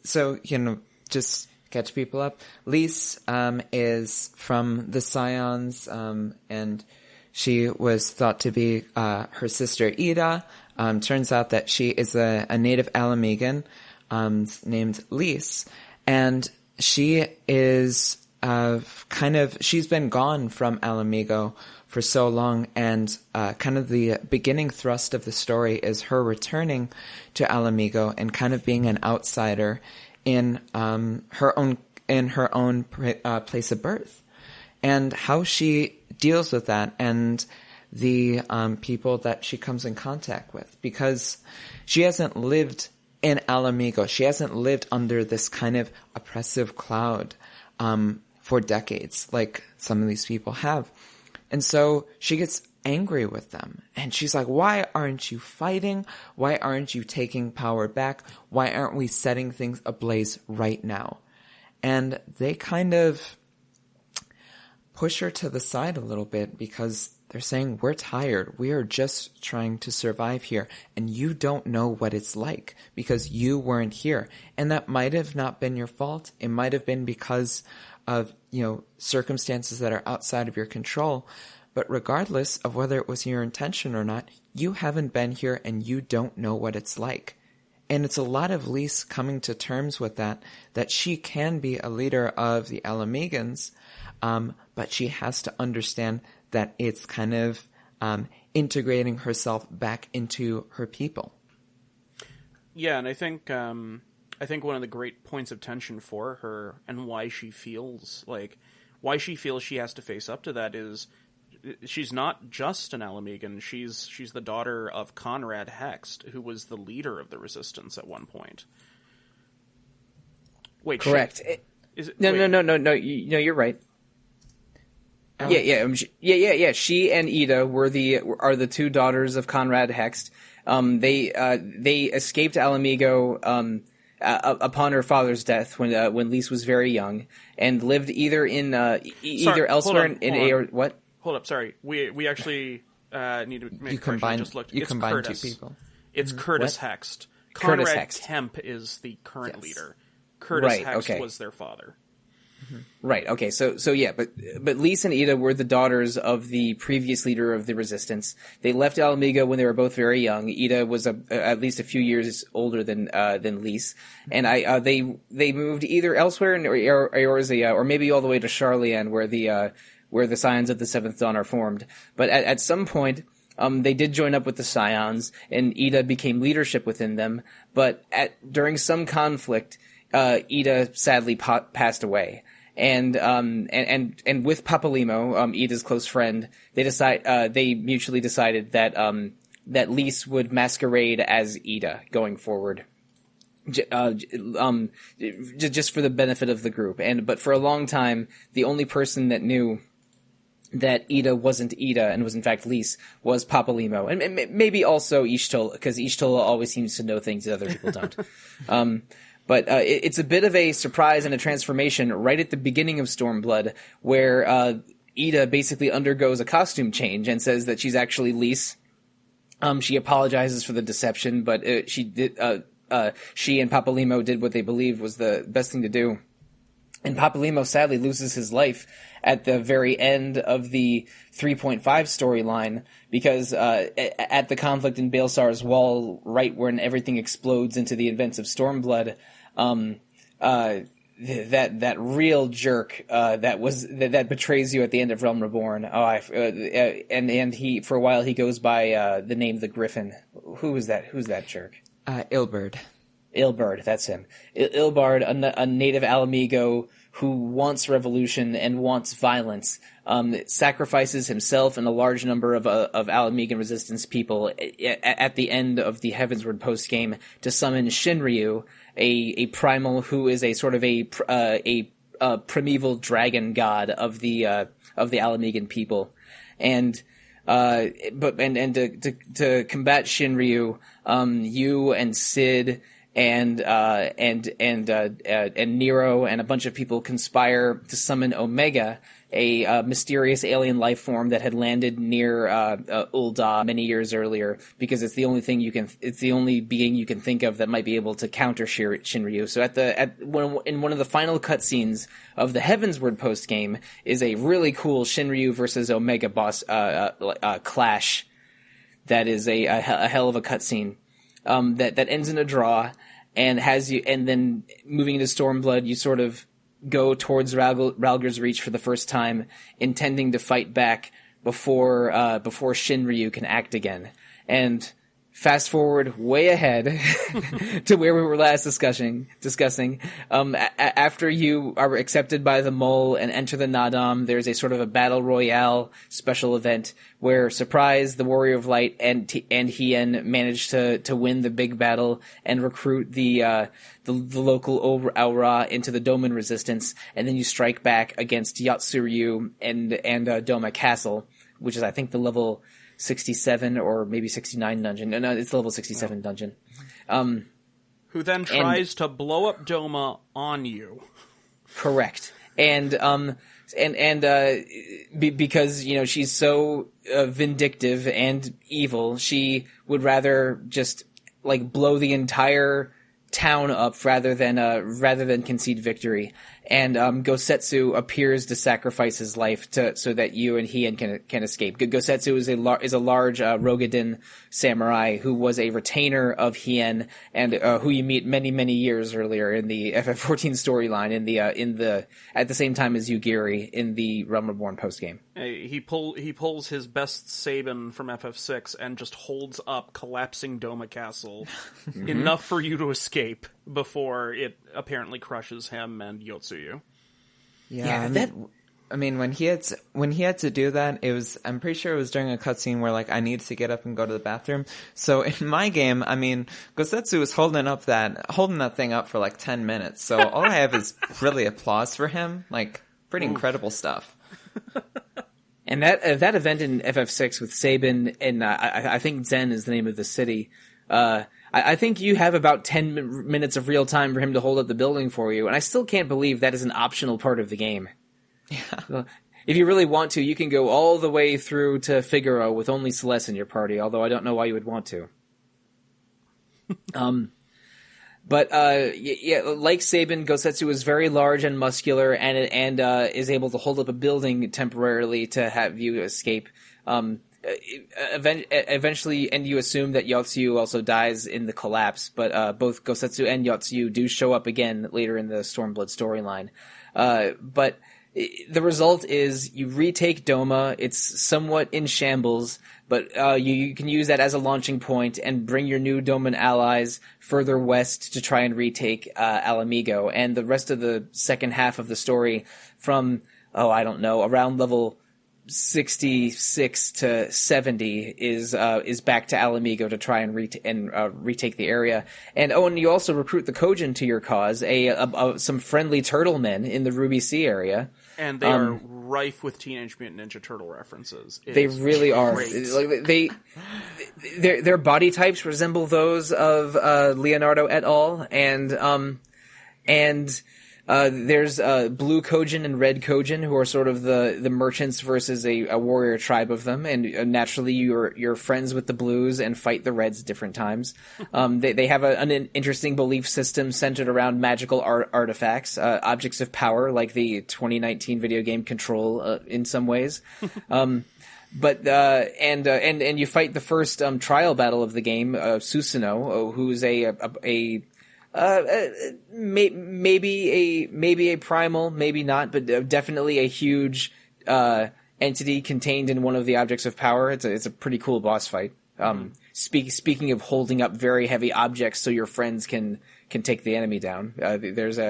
Speaker 2: just catch people up. Lys is from the Scions, and she was thought to be her sister Ida. Turns out that she is a native Alamegan named Lys, and she is she's been gone from Alamigo for so long, and kind of the beginning thrust of the story is her returning to Alamigo and kind of being an outsider in her own place of birth, and how she deals with that and the people that she comes in contact with, because she hasn't lived in Alamigo. She hasn't lived under this kind of oppressive cloud for decades like some of these people have. And so she gets angry with them. And she's like, why aren't you fighting? Why aren't you taking power back? Why aren't we setting things ablaze right now? And they kind of push her to the side a little bit because they're saying, we're tired. We are just trying to survive here. And you don't know what it's like because you weren't here. And that might have not been your fault. It might have been because of, circumstances that are outside of your control. But regardless of whether it was your intention or not, you haven't been here and you don't know what it's like. And it's a lot of Lys coming to terms with that she can be a leader of the Alamegans, but she has to understand that it's kind of integrating herself back into her people.
Speaker 3: Yeah, and I think one of the great points of tension for her and why she feels she has to face up to that is she's not just an Alamegan. She's the daughter of Conrad Hext, who was the leader of the Resistance at one point. Wait,
Speaker 1: correct. No. You're right. Yeah. She and Ida are the two daughters of Conrad Hext. They escaped Alamigo upon her father's death when Lys was very young, and lived either elsewhere in Aor. What?
Speaker 3: Hold up, sorry. We actually need to make
Speaker 2: you
Speaker 3: a correction.
Speaker 2: Just
Speaker 3: looked.
Speaker 2: You
Speaker 3: it's
Speaker 2: combine
Speaker 3: Curtis.
Speaker 2: Two people.
Speaker 3: It's Curtis
Speaker 1: What?
Speaker 3: Hext. Conrad
Speaker 1: Curtis Hext.
Speaker 3: Kemp is the current
Speaker 2: Yes.
Speaker 3: leader. Curtis
Speaker 1: Right,
Speaker 3: Hext
Speaker 1: okay.
Speaker 3: was their father.
Speaker 1: Right. Okay. So yeah, but Lys and Ida were the daughters of the previous leader of the Resistance. They left Alamigo when they were both very young. Ida was at least a few years older than Lys, and they moved either elsewhere in Eorzea or maybe all the way to Sharlayan, where the Scions of the Seventh Dawn are formed. But at some point, they did join up with the Scions, and Ida became leadership within them. But during some conflict, Ida sadly passed away. And with Papalymo, Ida's close friend, they mutually decided that Lys would masquerade as Ida going forward. Just for the benefit of the group. But for a long time, the only person that knew that Ida wasn't Ida and was in fact Lys was Papalymo. And maybe also Y'shtola, because Y'shtola always seems to know things that other people don't. But it's a bit of a surprise and a transformation right at the beginning of Stormblood, where Ida basically undergoes a costume change and says that she's actually Lys. She apologizes for the deception, but she and Papalymo did what they believed was the best thing to do. And Papalymo sadly loses his life at the very end of the 3.5 storyline because at the conflict in Baelsar's Wall, right when everything explodes into the events of Stormblood, that real jerk that betrays you at the end of Realm Reborn. And he for a while he goes by the name the Griffin. Who's that jerk?
Speaker 2: Ilberd.
Speaker 1: Ilberd, that's him. Ilbard, a native Alamigo who wants revolution and wants violence, sacrifices himself and a large number of Alamegan resistance people at the end of the Heavensward postgame to summon Shinryu, a primal who is a sort of a primeval dragon god of the Alamegan people, and to combat Shinryu, you and Sid and Nero and a bunch of people conspire to summon Omega, a mysterious alien life form that had landed near Ul'dah many years earlier, because it's the only being you can think of that might be able to counter Shinryu. So in one of the final cutscenes of the Heavensward post game is a really cool Shinryu versus Omega boss clash. That is a hell of a cutscene. That ends in a draw, and then moving into Stormblood, you sort of go towards Ralgir's Reach for the first time, intending to fight back before Shinryu can act again. And fast forward way ahead to where we were last discussing. After you are accepted by the Mole and enter the Nadam, there's a sort of a battle royale special event where, surprise, the Warrior of Light and Hien manage to win the big battle and recruit the local Aura into the Doman resistance, and then you strike back against Yatsuryu and Doma Castle. which is I think the level 67 or maybe 69 dungeon. No, it's the level 67 dungeon.
Speaker 3: Who then tries to blow up Doma on you.
Speaker 1: Correct. Because she's so vindictive and evil, she would rather just like blow the entire town up rather than concede victory. And Gosetsu appears to sacrifice his life so that you and he can escape. Gosetsu is a large Rogadin samurai who was a retainer of Hien and who you meet many years earlier in the FF14 storyline at the same time as Yugiri in the Realm Reborn postgame.
Speaker 3: He pulls his best Sabin from FF6 and just holds up collapsing Doma Castle enough for you to escape before it apparently crushes him and Yotsuyu.
Speaker 2: Yeah, I mean, when he had to do that, I'm pretty sure it was during a cutscene where like I needed to get up and go to the bathroom. So in my game, I mean, Gosetsu was holding that thing up for like 10 minutes. So all I have is really applause for him. Like pretty incredible stuff.
Speaker 1: And that event in FF6 with Sabin and I think Zen is the name of the city. I think you have about 10 minutes of real time for him to hold up the building for you, and I still can't believe that is an optional part of the game.
Speaker 2: Yeah.
Speaker 1: So, if you really want to, you can go all the way through to Figaro with only Celeste in your party, although I don't know why you would want to. Like Sabin, Gosetsu is very large and muscular and is able to hold up a building temporarily to have you escape. Eventually, and you assume that Yotsuyu also dies in the collapse, but both Gosetsu and Yotsuyu do show up again later in the Stormblood storyline. But the result is you retake Doma. It's somewhat in shambles, but you can use that as a launching point and bring your new Doman allies further west to try and retake Alamigo. And the rest of the second half of the story from, around level 66 to 70 is back to Alamigo to try and retake the area. And you also recruit the Kojin to your cause, some friendly turtle men in the Ruby Sea area.
Speaker 3: And they are rife with Teenage Mutant Ninja Turtle references.
Speaker 1: They really are. Like, their body types resemble those of Leonardo et al. And there's blue Kojin and red Kojin who are sort of the merchants versus a warrior tribe of them, and naturally you're friends with the blues and fight the reds at different times. They have an interesting belief system centered around magical artifacts, objects of power like the 2019 video game Control in some ways. And you fight the first trial battle of the game, Susanoo, who's maybe a primal, maybe not, but definitely a huge entity contained in one of the objects of power. It's a pretty cool boss fight. Speaking of holding up very heavy objects so your friends can take the enemy down. There's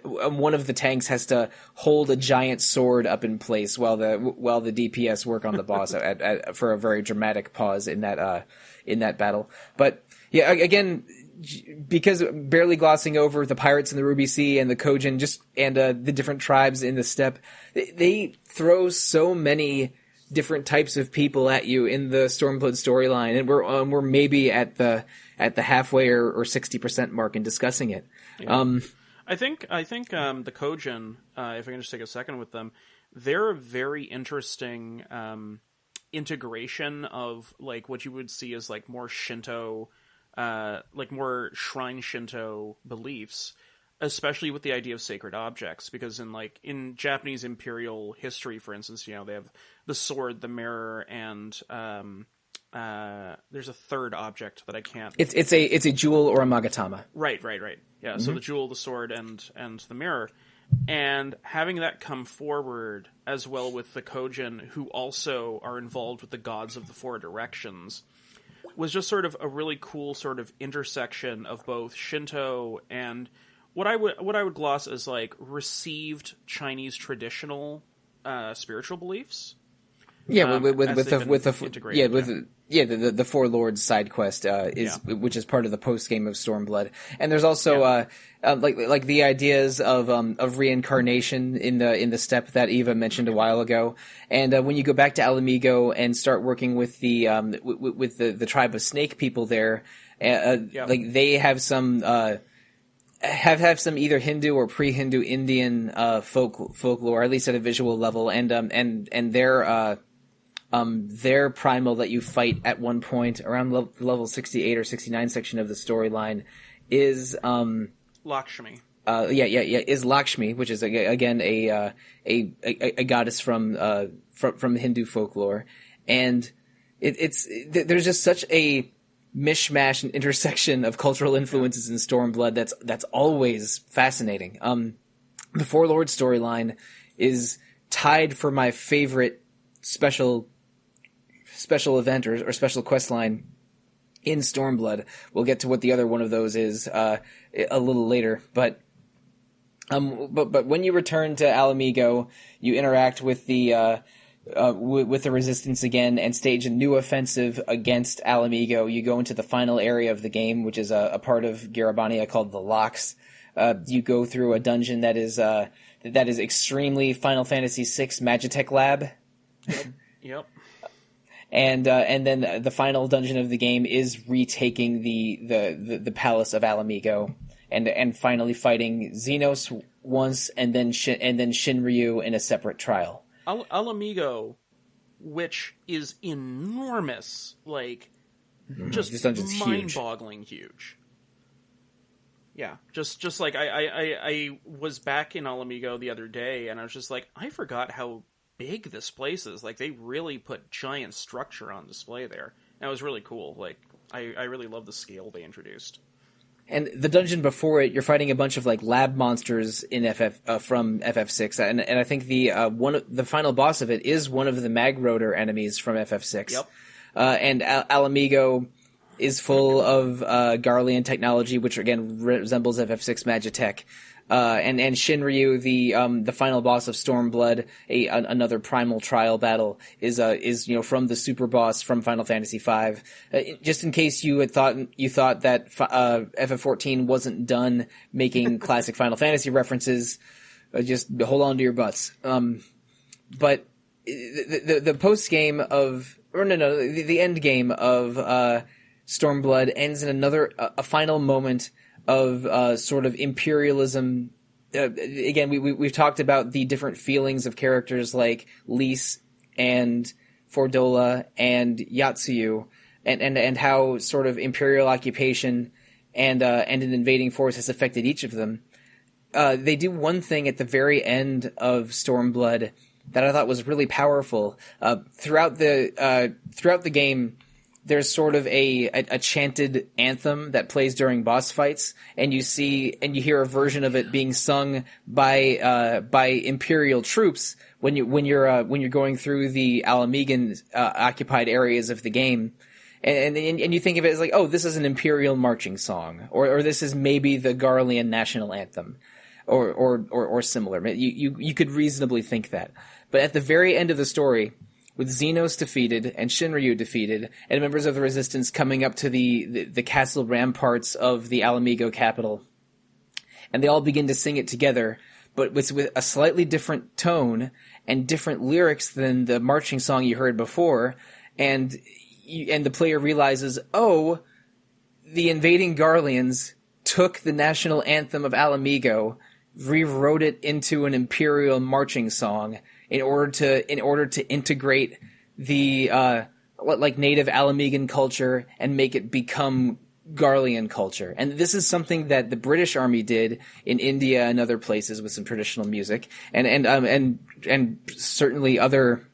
Speaker 1: one of the tanks has to hold a giant sword up in place while the DPS work on the boss for a very dramatic pause in that battle. But yeah, again, because barely glossing over the pirates in the Ruby Sea and the Kojin and the different tribes in the steppe, they throw so many different types of people at you in the Stormblood storyline, and we're maybe at the halfway or 60% mark in discussing it.
Speaker 3: Yeah. I think the Kojin, if I can just take a second with them, they're a very interesting integration of like what you would see as like more Shinto. Like more shrine Shinto beliefs, especially with the idea of sacred objects, because in Japanese imperial history, for instance, they have the sword, the mirror, and there's a third object that I can't.
Speaker 1: It's a jewel or a magatama.
Speaker 3: Right. Yeah. Mm-hmm. So the jewel, the sword, and the mirror, and having that come forward as well with the Kojin, who also are involved with the gods of the four directions, was just sort of a really cool sort of intersection of both Shinto and what I would gloss as like received Chinese traditional spiritual beliefs.
Speaker 1: Yeah, with
Speaker 3: as they've
Speaker 1: the
Speaker 3: been integrated,
Speaker 1: the Four Lords side quest which is part of the post game of Stormblood, and there's also like the ideas of reincarnation in the steppe that Eva mentioned a while ago, and when you go back to Alamigo and start working with the tribe of snake people there, like they have some have some either Hindu or pre-Hindu Indian folklore, at least at a visual level, and their primal that you fight at one point around level 68 or 69 section of the storyline is
Speaker 3: Lakshmi.
Speaker 1: Is Lakshmi, which is again a goddess from Hindu folklore, and there's just such a mishmash and intersection of cultural influences in Stormblood that's always fascinating. The Four Lords storyline is tied for my favorite special event or special quest line in Stormblood. We'll get to what the other one of those is a little later, but when you return to Alamigo, you interact with the Resistance again and stage a new offensive against Alamigo. You go into the final area of the game, which is a part of Gyr Abania called the Locks. You go through a dungeon that is extremely Final Fantasy VI Magitech Lab.
Speaker 3: Yep.
Speaker 1: And then the final dungeon of the game is retaking the Palace of Alamigo and finally fighting Xenos once and then Shinryu in a separate trial.
Speaker 3: Alamigo, which is enormous, like just mind-boggling huge. Yeah, just like I was back in Alamigo the other day, and I was just like, I forgot how big this place is. Like, they really put giant structure on display there. And it was really cool. Like, I really love the scale they introduced.
Speaker 1: And the dungeon before it, you're fighting a bunch of like lab monsters in from FF6, and I think the final boss of it is one of the Magroder enemies from FF6.
Speaker 3: Yep.
Speaker 1: And Alamigo is full of Garlean technology, which again resembles FF6 Magitech. And Shinryu, the final boss of Stormblood, another primal trial battle, is from the super boss from Final Fantasy V. Just in case you thought that FF14 wasn't done making classic Final Fantasy references, just hold on to your butts. But the post game the end game of Stormblood ends in a final moment of sort of imperialism. Again, we've talked about the different feelings of characters like Lys and Fordola and Yatsuyu, and how sort of imperial occupation and an invading force has affected each of them. They do one thing at the very end of Stormblood that I thought was really powerful. Throughout the game, there's sort of a chanted anthem that plays during boss fights, and you hear a version of it being sung by imperial troops when you're going through the Alamigan occupied areas of the game, and you think of it as like, oh, this is an imperial marching song, or this is maybe the Garlean national anthem, or similar. You could reasonably think that, but at the very end of the story, with Xenos defeated and Shinryu defeated, and members of the Resistance coming up to the castle ramparts of the Alamigo capital, and they all begin to sing it together, but with a slightly different tone and different lyrics than the marching song you heard before, and the player realizes, oh, the invading Garleans took the national anthem of Alamigo, rewrote it into an imperial marching song, in order to integrate the like native Alamigan culture and make it become Garlean culture. And this is something that the British Army did in India and other places with some traditional music, and certainly other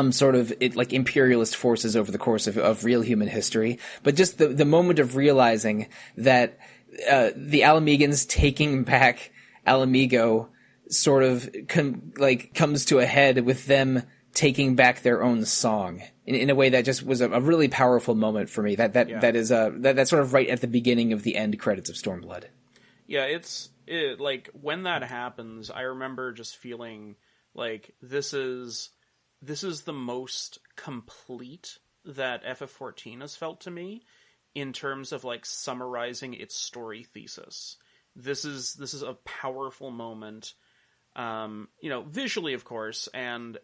Speaker 1: sort of like imperialist forces over the course of real human history. But just the moment of realizing that the Alamigans taking back Alamigo sort of comes to a head with them taking back their own song in a way that just was a really powerful moment for me. That's sort of right at the beginning of the end credits of Stormblood.
Speaker 3: Yeah, like when that happens, I remember just feeling like this is this is the most complete that FF14 has felt to me in terms of like summarizing its story thesis. This is a powerful moment, visually, of course, and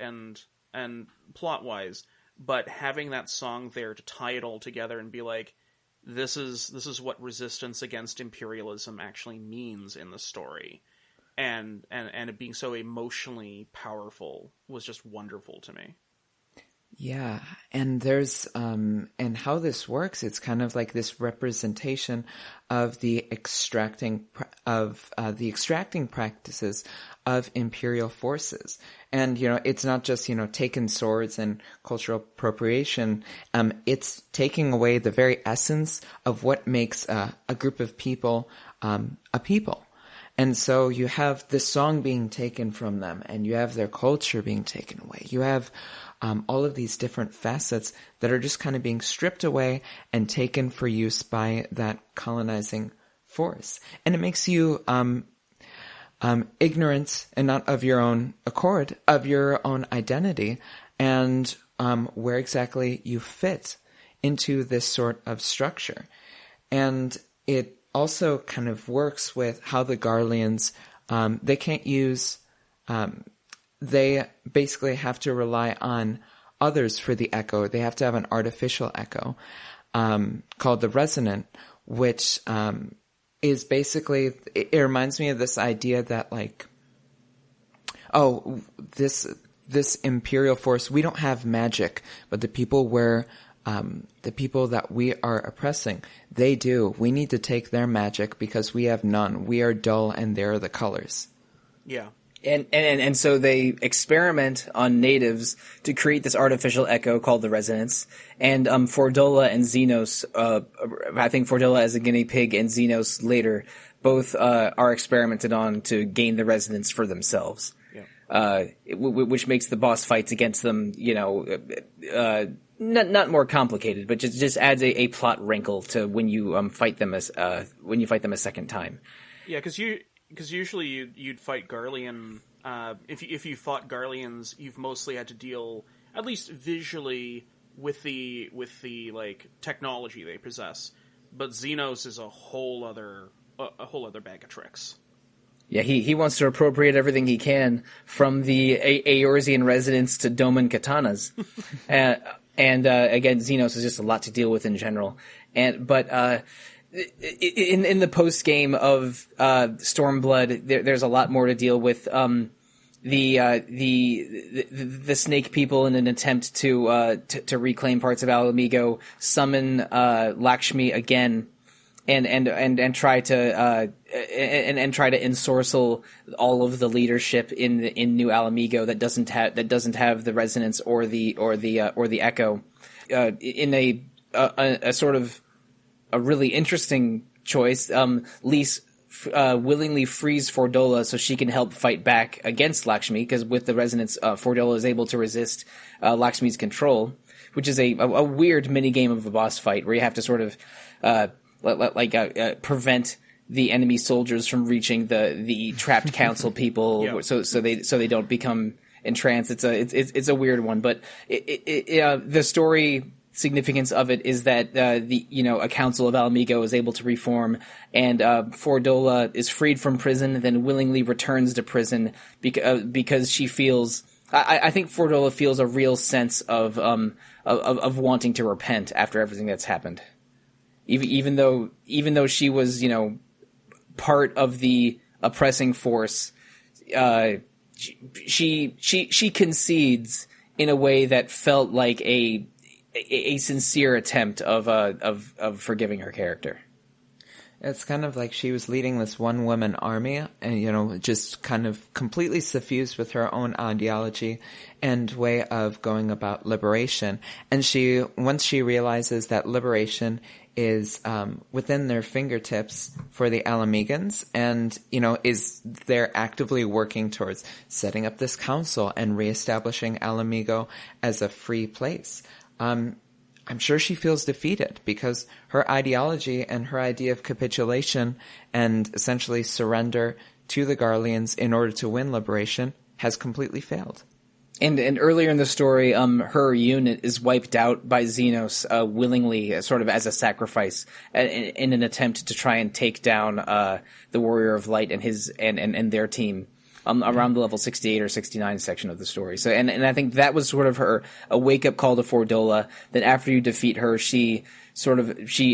Speaker 3: plot wise, but having that song there to tie it all together and be like, this is what resistance against imperialism actually means in the story. And it being so emotionally powerful was just wonderful to me.
Speaker 2: Yeah, and there's and how this works, it's kind of like this representation of the extracting practices of imperial forces. And it's not just taking swords and cultural appropriation. It's taking away the very essence of what makes a group of people a people. And so you have this song being taken from them, and you have their culture being taken away. You have all of these different facets that are just kind of being stripped away and taken for use by that colonizing force. And it makes you ignorant and not of your own accord, of your own identity, and where exactly you fit into this sort of structure. And it also kind of works with how the Garleans, they can't use... they basically have to rely on others for the echo. They have to have an artificial echo called the resonant, which is basically, it reminds me of this idea that this imperial force, we don't have magic, but the people that we are oppressing, they do. We need to take their magic because we have none. We are dull and they're the colors.
Speaker 3: Yeah.
Speaker 1: And so they experiment on natives to create this artificial echo called the resonance. And Fordola and Xenos, I think Fordola as a guinea pig and Xenos later, both are experimented on to gain the resonance for themselves. Yeah. Which makes the boss fights against them, not more complicated, but just adds a plot wrinkle to when you fight them a second time.
Speaker 3: Yeah, because usually you'd fight Garlean. If you fought Garleans, you've mostly had to deal, at least visually, with the like technology they possess. But Xenos is a whole other bag of tricks.
Speaker 1: Yeah, he wants to appropriate everything he can, from the Eorzean resonance to Doman katanas, and again, Xenos is just a lot to deal with in general. But in the post game of Stormblood, there's a lot more to deal with. The snake people, in an attempt to reclaim parts of Alamigo, summon Lakshmi again, and try to ensorcel all of the leadership in New Alamigo that doesn't have the resonance or the echo, in a sort of a really interesting choice. Lise willingly frees Fordola so she can help fight back against Lakshmi, because with the resonance, Fordola is able to resist Lakshmi's control, which is a weird mini game of a boss fight where you have to sort of prevent the enemy soldiers from reaching the trapped council people, yeah. so they don't become entranced. It's a weird one, but the story significance of it is that a council of Alamigo is able to reform, and Fordola is freed from prison, then willingly returns to prison because she feels. I think Fordola feels a real sense of wanting to repent after everything that's happened, even though she was part of the oppressing force. She concedes in a way that felt like a sincere attempt of forgiving her character.
Speaker 2: It's kind of like she was leading this one-woman army and, just kind of completely suffused with her own ideology and way of going about liberation. And once she realizes that liberation is within their fingertips for the Alamegans, and, they're actively working towards setting up this council and reestablishing Alamigo as a free place. I'm sure she feels defeated because her ideology and her idea of capitulation and essentially surrender to the Garleans in order to win liberation has completely failed.
Speaker 1: And earlier in the story, her unit is wiped out by Xenos willingly, sort of as a sacrifice, in an attempt to try and take down the Warrior of Light and his and their team around the level 68 or 69 section of the story. So and I think that was sort of a wake up call to Fordola. That after you defeat her, she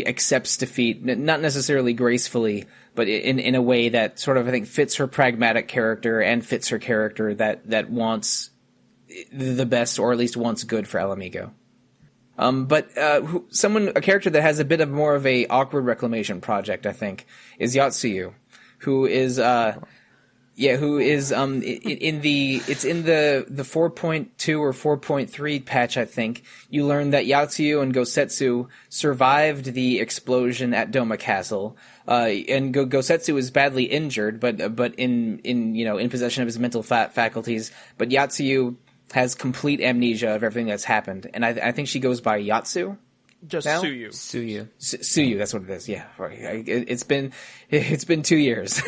Speaker 1: accepts defeat, not necessarily gracefully, but in a way that sort of I think fits her pragmatic character and fits her character that wants the best, or at least wants good for El Amigo. But a character that has a bit of more of a awkward reclamation project, I think, is Yatsuyu, who is in the 4.2 or 4.3 patch, I think. You learn that Yatsuyu and Gosetsu survived the explosion at Doma Castle, and Gosetsu is badly injured, but in possession of his mental faculties. But Yatsuyu has complete amnesia of everything that's happened, and I think she goes by Yatsu.
Speaker 3: Just
Speaker 1: now?
Speaker 3: Suyu.
Speaker 1: Suyu, that's what it is. Yeah, it's been 2 years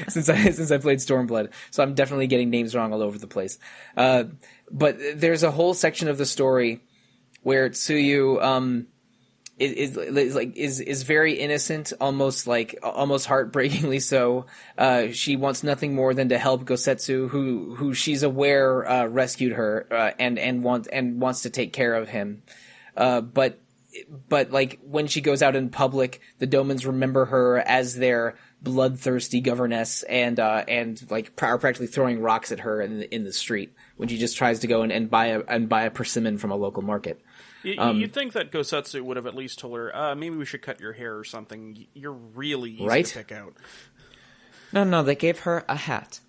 Speaker 1: since I played Stormblood, so I'm definitely getting names wrong all over the place. But there's a whole section of the story where Tsuyu is very innocent, almost heartbreakingly so. She wants nothing more than to help Gosetsu, who she's aware rescued her and wants to take care of him. But like when she goes out in public, the Domans remember her as their bloodthirsty governess and like are practically throwing rocks at her in the street when she just tries to go and buy a persimmon from a local market.
Speaker 3: You'd think that Gosetsu would have at least told her, maybe we should cut your hair or something. You're really easy to pick out.
Speaker 2: No, they gave her a hat.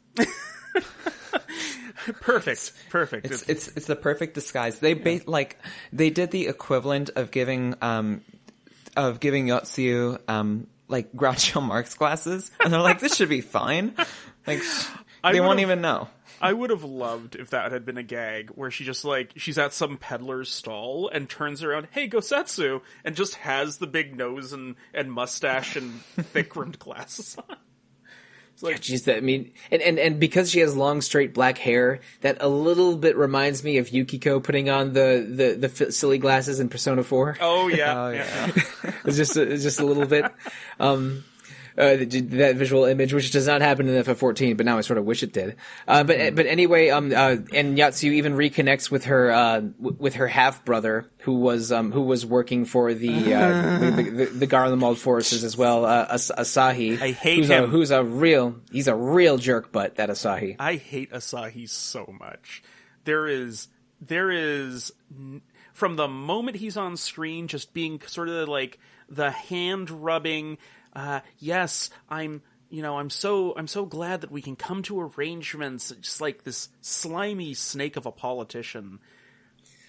Speaker 3: Perfect.
Speaker 2: It's the perfect disguise. They they did the equivalent of giving Yotsuyu like Groucho Marx glasses, and they're like, this should be fine. Like they won't even know.
Speaker 3: I would have loved if that had been a gag where she just she's at some peddler's stall and turns around, hey Gosetsu, and just has the big nose and mustache and thick rimmed glasses on.
Speaker 1: And because she has long, straight black hair, that a little bit reminds me of Yukiko putting on the silly glasses in Persona 4.
Speaker 3: Oh yeah.
Speaker 1: It's just a little bit. That visual image, which does not happen in FF14, but now I sort of wish it did. But anyway, and Yatsuyu even reconnects with her half brother, who was working for the Garlemald forces as well, Asahi.
Speaker 3: I hate him.
Speaker 1: He's a real jerk butt, that Asahi.
Speaker 3: I hate Asahi so much. There is from the moment he's on screen, just being sort of like the hand rubbing. Yes, I'm so glad that we can come to arrangements. Just like this slimy snake of a politician.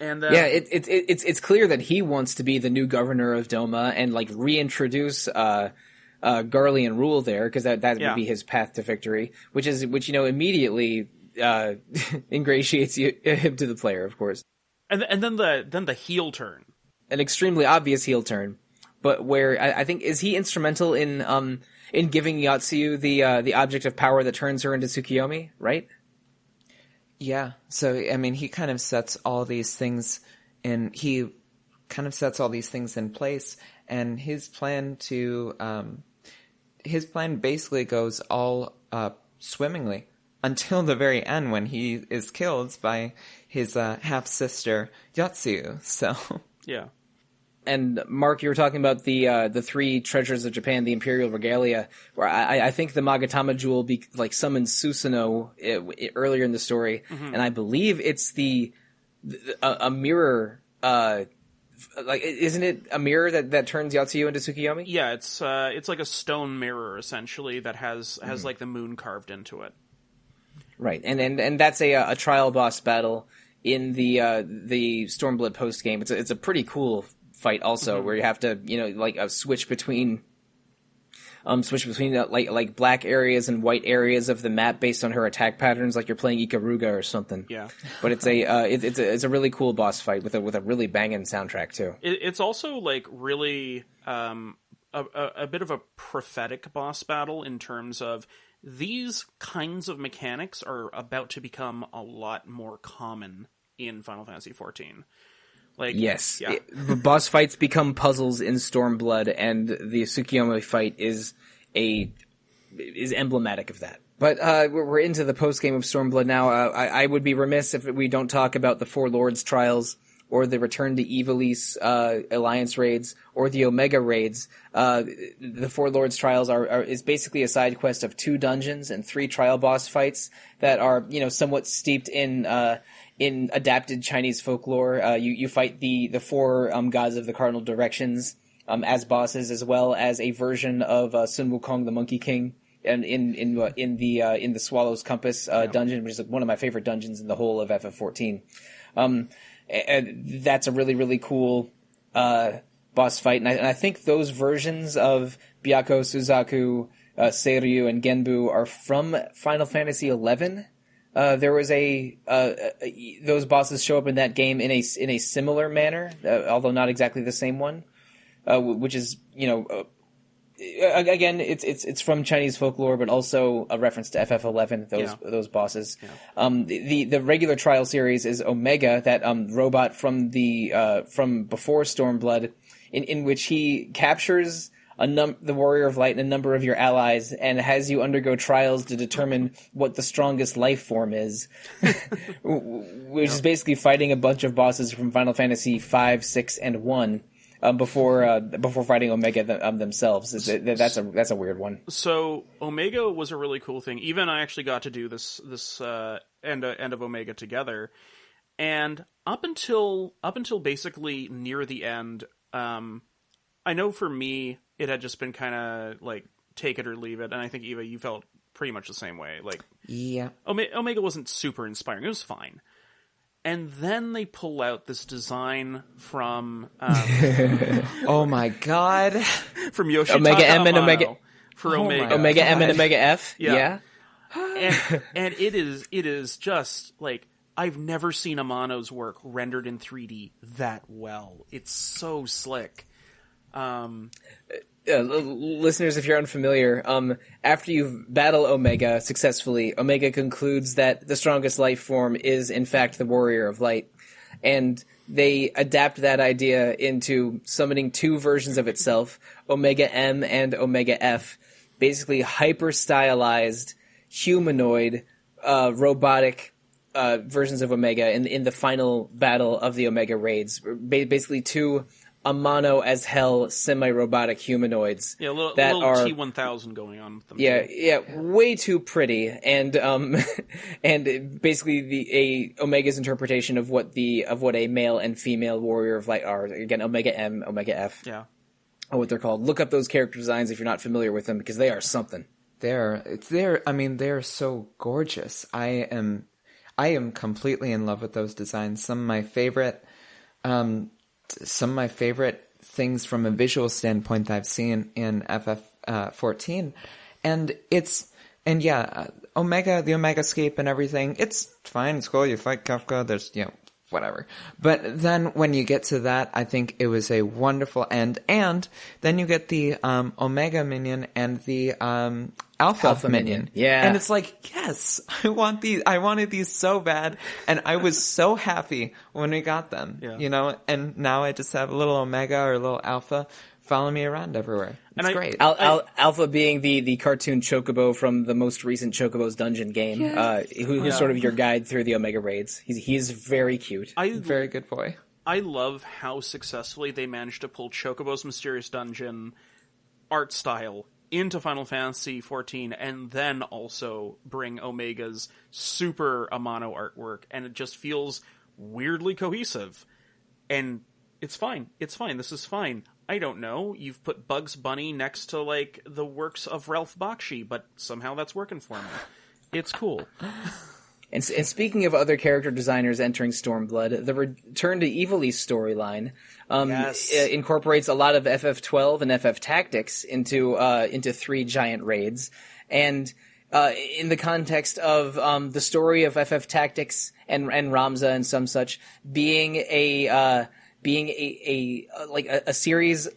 Speaker 3: And
Speaker 1: it's clear that he wants to be the new governor of Doma and like reintroduce Garlean rule there, because that would be his path to victory, which immediately ingratiates him to the player, of course.
Speaker 3: And then the heel turn,
Speaker 1: an extremely obvious heel turn. But where I think is he instrumental in giving Yatsuyu the object of power that turns her into Tsukiyomi, right?
Speaker 2: Yeah. So I mean, he kind of sets all these things in. He kind of sets all these things in place, and his plan basically goes all swimmingly until the very end when he is killed by his half sister Yatsuyu. So
Speaker 3: yeah.
Speaker 1: And Mark, you were talking about the three treasures of Japan, the Imperial Regalia, where I think the Magatama jewel summons Susanoo earlier in the story, and I believe it's a mirror. Isn't it a mirror that turns Yatsuyu into Tsukiyomi?
Speaker 3: Yeah, it's like a stone mirror essentially that has like the moon carved into it.
Speaker 1: Right, and that's a trial boss battle in the Stormblood post game. It's a pretty cool fight also, where you have to switch between like black areas and white areas of the map based on her attack patterns, like you're playing Ikaruga or something.
Speaker 3: Yeah,
Speaker 1: but it's a really cool boss fight with a really banging soundtrack too.
Speaker 3: It's also like really a bit of a prophetic boss battle in terms of these kinds of mechanics are about to become a lot more common in Final Fantasy XIV. Like,
Speaker 1: yes,
Speaker 3: yeah.
Speaker 1: The boss fights become puzzles in Stormblood, and the Tsukiyomi fight is emblematic of that. But we're into the post game of Stormblood now. I would be remiss if we don't talk about the Four Lords trials, or the Return to Ivalice Alliance raids, or the Omega raids. The Four Lords trials is basically a side quest of 2 dungeons and 3 trial boss fights that are, somewhat steeped in adapted Chinese folklore. You fight the 4 gods of the cardinal directions as bosses, as well as a version of Sun Wukong, the Monkey King, and in the Swallow's Compass dungeon, which is one of my favorite dungeons in the whole of FF14. And that's a really, really cool boss fight. And I think those versions of Byakko, Suzaku, Seiryu, and Genbu are from Final Fantasy XI. There was those bosses show up in that game in a similar manner, although not exactly the same one, which is, again, it's from Chinese folklore, but also a reference to FF11. Those bosses. Yeah. The regular trial series is Omega, that robot from before Stormblood, in which he captures the Warrior of Light and a number of your allies, and has you undergo trials to determine what the strongest life form is, which is basically fighting a bunch of bosses from Final Fantasy V, 6, and 1. Before fighting Omega themselves. That's a weird one.
Speaker 3: So Omega was a really cool thing. Even I actually got to do this end of Omega together, and up until basically near the end, I know for me it had just been kind of like take it or leave it, and I think Eva, you felt pretty much the same way. Like,
Speaker 2: yeah,
Speaker 3: Omega wasn't super inspiring. It was fine. And then they pull out this design from
Speaker 2: oh my god,
Speaker 3: from Yoshitaka
Speaker 1: Omega M
Speaker 3: Amano
Speaker 1: and Omega
Speaker 3: for
Speaker 2: Oh
Speaker 3: Omega.
Speaker 2: my
Speaker 1: Omega
Speaker 2: God.
Speaker 1: M and Omega F.
Speaker 3: Yeah. and it is just like, I've never seen Amano's work rendered in 3D that well. It's so slick.
Speaker 1: Listeners, if you're unfamiliar, after you battle Omega successfully, Omega concludes that the strongest life form is, in fact, the Warrior of Light. And they adapt that idea into summoning 2 versions of itself, Omega M and Omega F, basically hyper-stylized, humanoid, robotic versions of Omega in the final battle of the Omega raids. Basically 2 Amano as hell semi-robotic humanoids.
Speaker 3: Yeah, a little T-1000 going on with them.
Speaker 1: Yeah, way too pretty, and and basically Omega's interpretation of what a male and female Warrior of Light are. Again, Omega M, Omega F.
Speaker 3: Yeah.
Speaker 1: What they're called. Look up those character designs if you're not familiar with them, because they are something.
Speaker 2: They're so gorgeous. I am completely in love with those designs. Some of my favorite things from a visual standpoint that I've seen in FF14, Omega, the Omegascape and everything, it's fine, it's cool, you fight Kafka, there's, whatever. But then when you get to that, I think it was a wonderful end, and then you get the Omega minion and the Alpha minion.
Speaker 1: Yeah.
Speaker 2: And it's like, yes, I wanted these so bad, and I was so happy when we got them, and now I just have a little Omega or a little Alpha follow me around everywhere. It's great.
Speaker 1: Alpha being the cartoon Chocobo from the most recent Chocobo's Dungeon game,
Speaker 2: Yes.
Speaker 1: who's sort of your guide through the Omega raids. He's very cute.
Speaker 2: Very good boy.
Speaker 3: I love how successfully they managed to pull Chocobo's Mysterious Dungeon art style into Final Fantasy XIV, and then also bring Omega's super Amano artwork, and it just feels weirdly cohesive. And it's fine. This is fine. I don't know. You've put Bugs Bunny next to, like, the works of Ralph Bakshi, but somehow that's working for me. It's cool.
Speaker 1: And speaking of other character designers entering Stormblood, the Return to Ivalice storyline incorporates a lot of FF12 and FF Tactics into 3 giant raids. And in the context of the story of FF Tactics and Ramza and some such being being a series,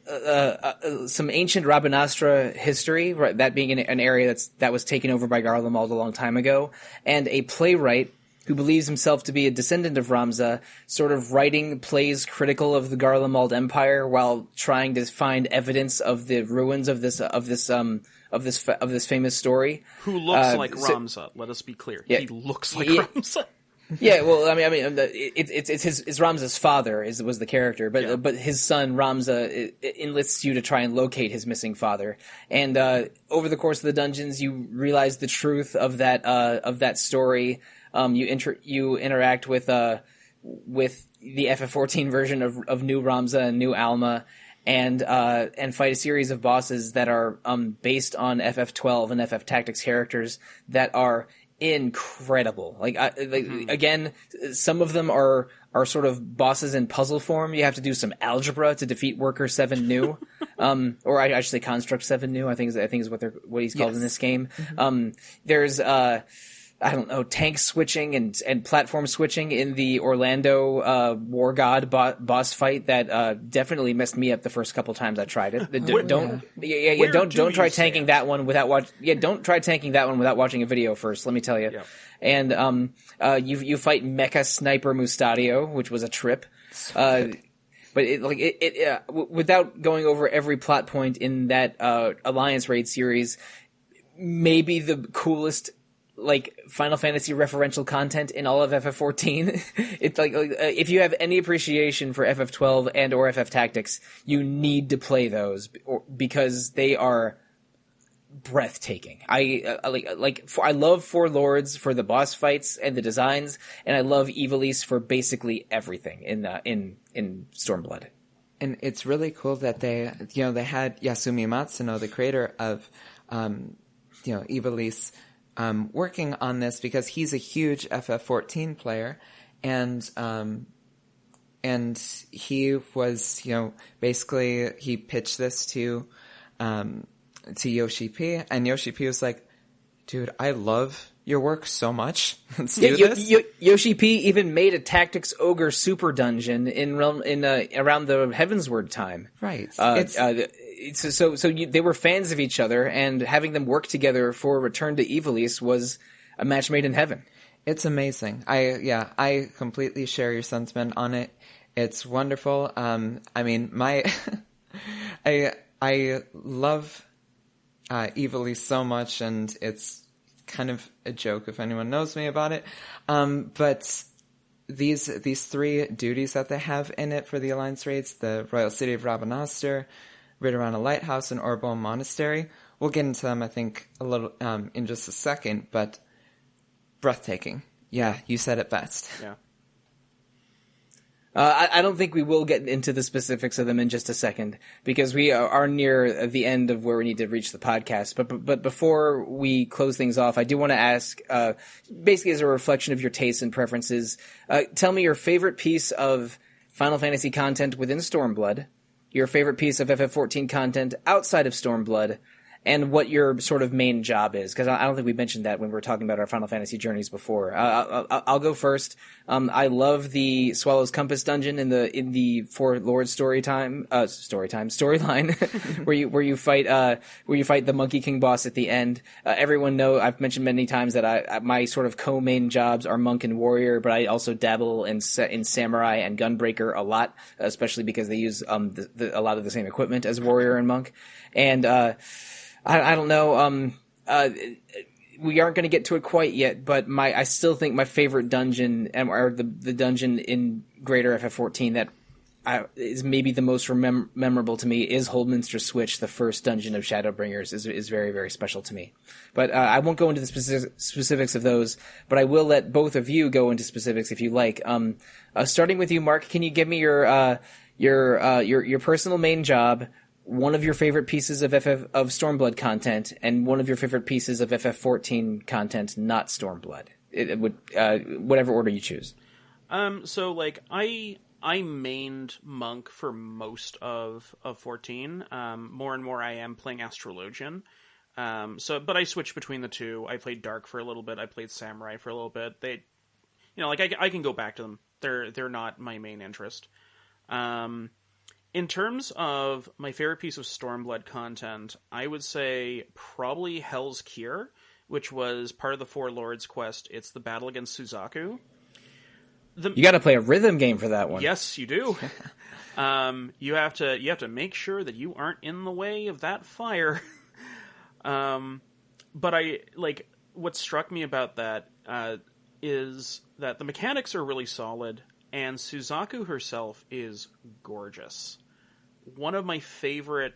Speaker 1: some ancient Rabanastra history, right? That being an area that was taken over by Garlemald a long time ago, and a playwright who believes himself to be a descendant of Ramza, sort of writing plays critical of the Garlemald Empire while trying to find evidence of the ruins of this famous story.
Speaker 3: Who looks like Ramza? Let us be clear. Yeah, he looks like Ramza.
Speaker 1: Yeah, well, I mean, it's Ramza's father was the character, but his son Ramza enlists you to try and locate his missing father. And over the course of the dungeons, you realize the truth of that story. You interact with the FF14 version of New Ramza and New Alma, and fight a series of bosses that are based on FF12 and FF Tactics characters that are incredible. Again, some of them are sort of bosses in puzzle form. You have to do some algebra to defeat Worker 7 New, or I should say Construct 7 New. I think is what he's called in this game. There's I don't know, tank switching and platform switching in the Orlando War God boss fight that definitely messed me up the first couple times I tried it. Don't try tanking that one without don't try tanking that one without watching a video first. Let me tell you. Yeah. And you fight Mecha Sniper Mustadio, which was a trip. But without going over every plot point in that Alliance Raid series, maybe the coolest Final Fantasy referential content in all of FF14. It's if you have any appreciation for FF12 and or FF Tactics, you need to play those because they are breathtaking. I love Four Lords for the boss fights and the designs, and I love Ivalice for basically everything in Stormblood.
Speaker 2: And it's really cool that they had Yasumi Matsuno, the creator of Ivalice, working on this because he's a huge FF14 player, and he was, basically he pitched this to Yoshi P, and Yoshi P was like, dude, I love your work so much. Let's do this.
Speaker 1: Yoshi P even made a Tactics Ogre super dungeon around the Heavensward time.
Speaker 2: Right.
Speaker 1: So they were fans of each other, and having them work together for Return to Ivalice was a match made in heaven.
Speaker 2: It's amazing. I completely share your sentiment on it. It's wonderful. I mean, I love Ivalice so much, and it's kind of a joke if anyone knows me about it. But these three duties that they have in it for the Alliance raids, the Royal City of Rabanastre, Ridorana Lighthouse, and Orbon Monastery. We'll get into them, I think, a little in just a second, but breathtaking. Yeah, you said it best.
Speaker 3: Yeah.
Speaker 1: I don't think we will get into the specifics of them in just a second, because we are near the end of where we need to reach the podcast. But before we close things off, I do want to ask, basically as a reflection of your tastes and preferences, tell me your favorite piece of Final Fantasy content within Stormblood, your favorite piece of FF14 content outside of Stormblood, and what your sort of main job is, because I don't think we mentioned that when we were talking about our Final Fantasy journeys before. I'll go first. I love the Swallow's Compass dungeon in the Four Lords storyline, where you fight the Monkey King boss at the end. Everyone know I've mentioned many times that my sort of co-main jobs are monk and warrior, but I also dabble in samurai and gunbreaker a lot, especially because they use a lot of the same equipment as warrior and monk. And I don't know. We aren't going to get to it quite yet, but I still think my favorite dungeon, or the dungeon in Greater FF14 that is maybe the most memorable to me, is Holdminster Switch. The first dungeon of Shadowbringers is very, very special to me. But I won't go into the specifics of those, but I will let both of you go into specifics if you like. Starting with you, Mark, can you give me your personal main job, one of your favorite pieces of Stormblood content, and one of your favorite pieces of FF14 content, not Stormblood? It would whatever order you choose.
Speaker 3: So I mained Monk for most of 14. More and more I am playing Astrologian. But I switched between the two. I played Dark for a little bit. I played Samurai for a little bit. I can go back to them. They're not my main interest. In terms of my favorite piece of Stormblood content, I would say probably Hell's Cure, which was part of the Four Lords quest. It's the battle against Suzaku.
Speaker 1: You got to play a rhythm game for that one.
Speaker 3: Yes, you do. You have to make sure that you aren't in the way of that fire. But what struck me about that is that the mechanics are really solid, and Suzaku herself is gorgeous. One of my favorite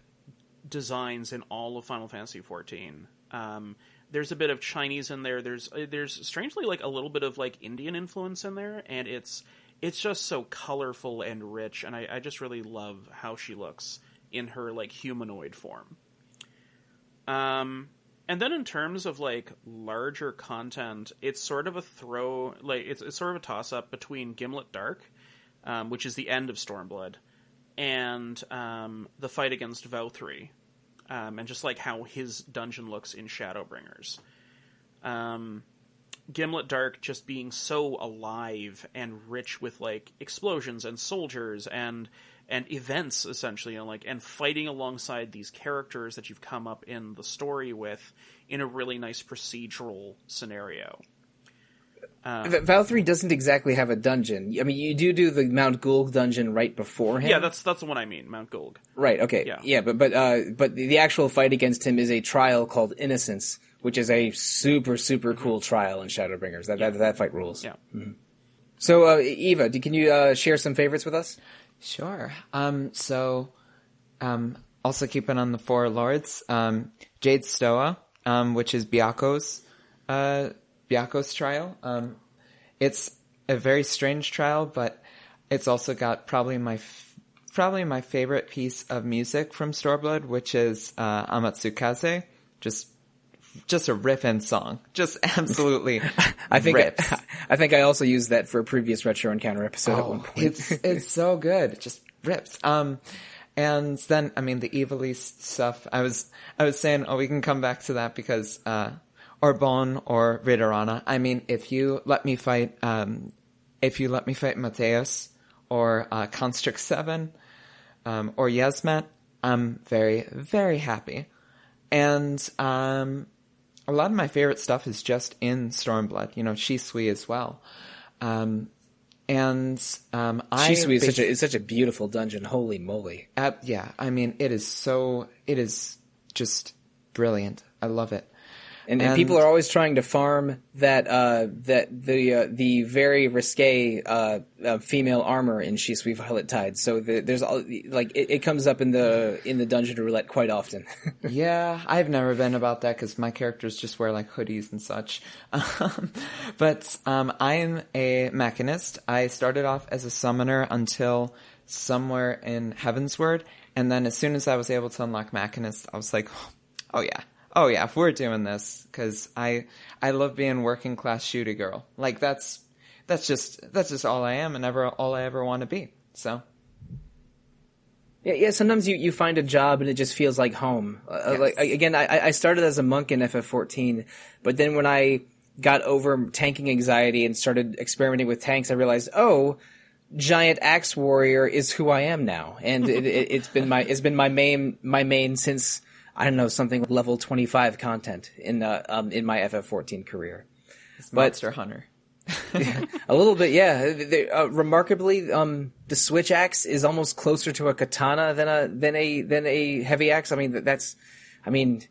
Speaker 3: designs in all of Final Fantasy XIV. There's a bit of Chinese in there. There's strangely like a little bit of like Indian influence in there, and it's just so colorful and rich, and I just really love how she looks in her like humanoid form. And then in terms of like larger content, it's sort of a it's sort of a toss up between Gimlet Dark, which is the end of Stormblood, and the fight against Valkyrie. And just like how his dungeon looks in Shadowbringers. Gimlet Dark just being so alive and rich with like explosions and soldiers and events, essentially, and fighting alongside these characters that you've come up in the story with in a really nice procedural scenario.
Speaker 1: Valkyrie doesn't exactly have a dungeon. I mean, you do the Mount Gulg dungeon right beforehand.
Speaker 3: Yeah, that's the one I mean, Mount Gulg.
Speaker 1: Right. Okay. Yeah. But the actual fight against him is a trial called Innocence, which is a super cool trial in Shadowbringers. That fight rules.
Speaker 3: Yeah.
Speaker 1: Mm-hmm. So, Eva, can you share some favorites with us?
Speaker 2: Sure. Also keeping on the Four Lords, Jade Stoa, which is Byaku's trial. It's a very strange trial, but it's also got probably my favorite piece of music from Stormblood, which is Amatsukaze. Just a riff-in song. Just absolutely rips.
Speaker 1: I think I also used that for a previous Retro Encounter episode at one point.
Speaker 2: It's so good. It just rips. And then, I mean, the Evilist stuff, I was saying, we can come back to that because, or Bone or Ridorana. I mean, if you let me fight Mateus or Constrict 7 or Yesmet, I'm very, very happy. And a lot of my favorite stuff is just in Stormblood. Shisui as well.
Speaker 1: Shisui is such a beautiful dungeon. Holy moly!
Speaker 2: Yeah, I mean, it is just brilliant. I love it.
Speaker 1: And people are always trying to farm the very risque female armor in Shisui Violet Tide. So there's it comes up in the dungeon roulette quite often.
Speaker 2: Yeah, I've never been about that because my characters just wear like hoodies and such. But I'm a mechanist. I started off as a summoner until somewhere in Heavensward, and then as soon as I was able to unlock mechanist, I was like, oh yeah, if we're doing this, because I love being working class shooty girl. Like that's just all I am and all I ever want to be. So
Speaker 1: yeah. Sometimes you find a job and it just feels like home.
Speaker 2: Yes.
Speaker 1: I started as a monk in FF14, but then when I got over tanking anxiety and started experimenting with tanks, I realized, giant axe warrior is who I am now, and it's been my main since. I don't know, something level 25 content in my FF14 career.
Speaker 2: It's Monster Hunter.
Speaker 1: A little bit, yeah. Remarkably, the switch axe is almost closer to a katana than a heavy axe. I mean,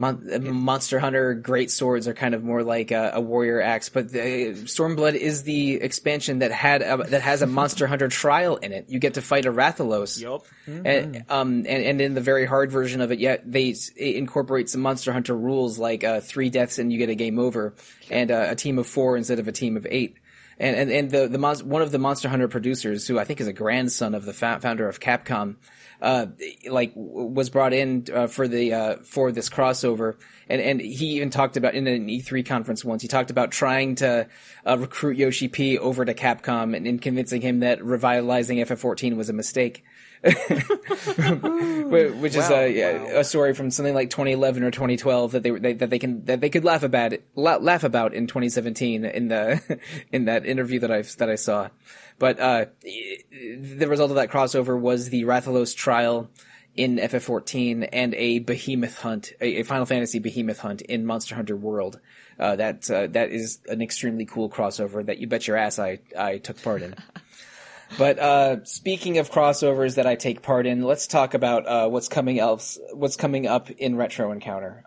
Speaker 1: Monster Hunter great swords are kind of more like a warrior axe, but Stormblood is the expansion that has a Monster Hunter trial in it. You get to fight a Rathalos.
Speaker 3: Yup.
Speaker 1: Mm-hmm. And in the very hard version of it, it incorporates some Monster Hunter rules like 3 deaths and you get a game over, and a team of 4 instead of a team of 8. And one of the Monster Hunter producers, who I think is a grandson of the founder of Capcom, was brought in for this crossover, and he even talked about in an E3 conference once. He talked about trying to recruit Yoshi P over to Capcom and convincing him that revitalizing FF14 was a mistake. which is a story from something like 2011 or 2012 that they could laugh about in 2017 in that interview that I saw. But the result of that crossover was the Rathalos trial in FF14 and a behemoth hunt, a Final Fantasy behemoth hunt in Monster Hunter World. That is an extremely cool crossover that you bet your ass I took part in. But speaking of crossovers that I take part in, let's talk about what's coming up in Retro Encounter.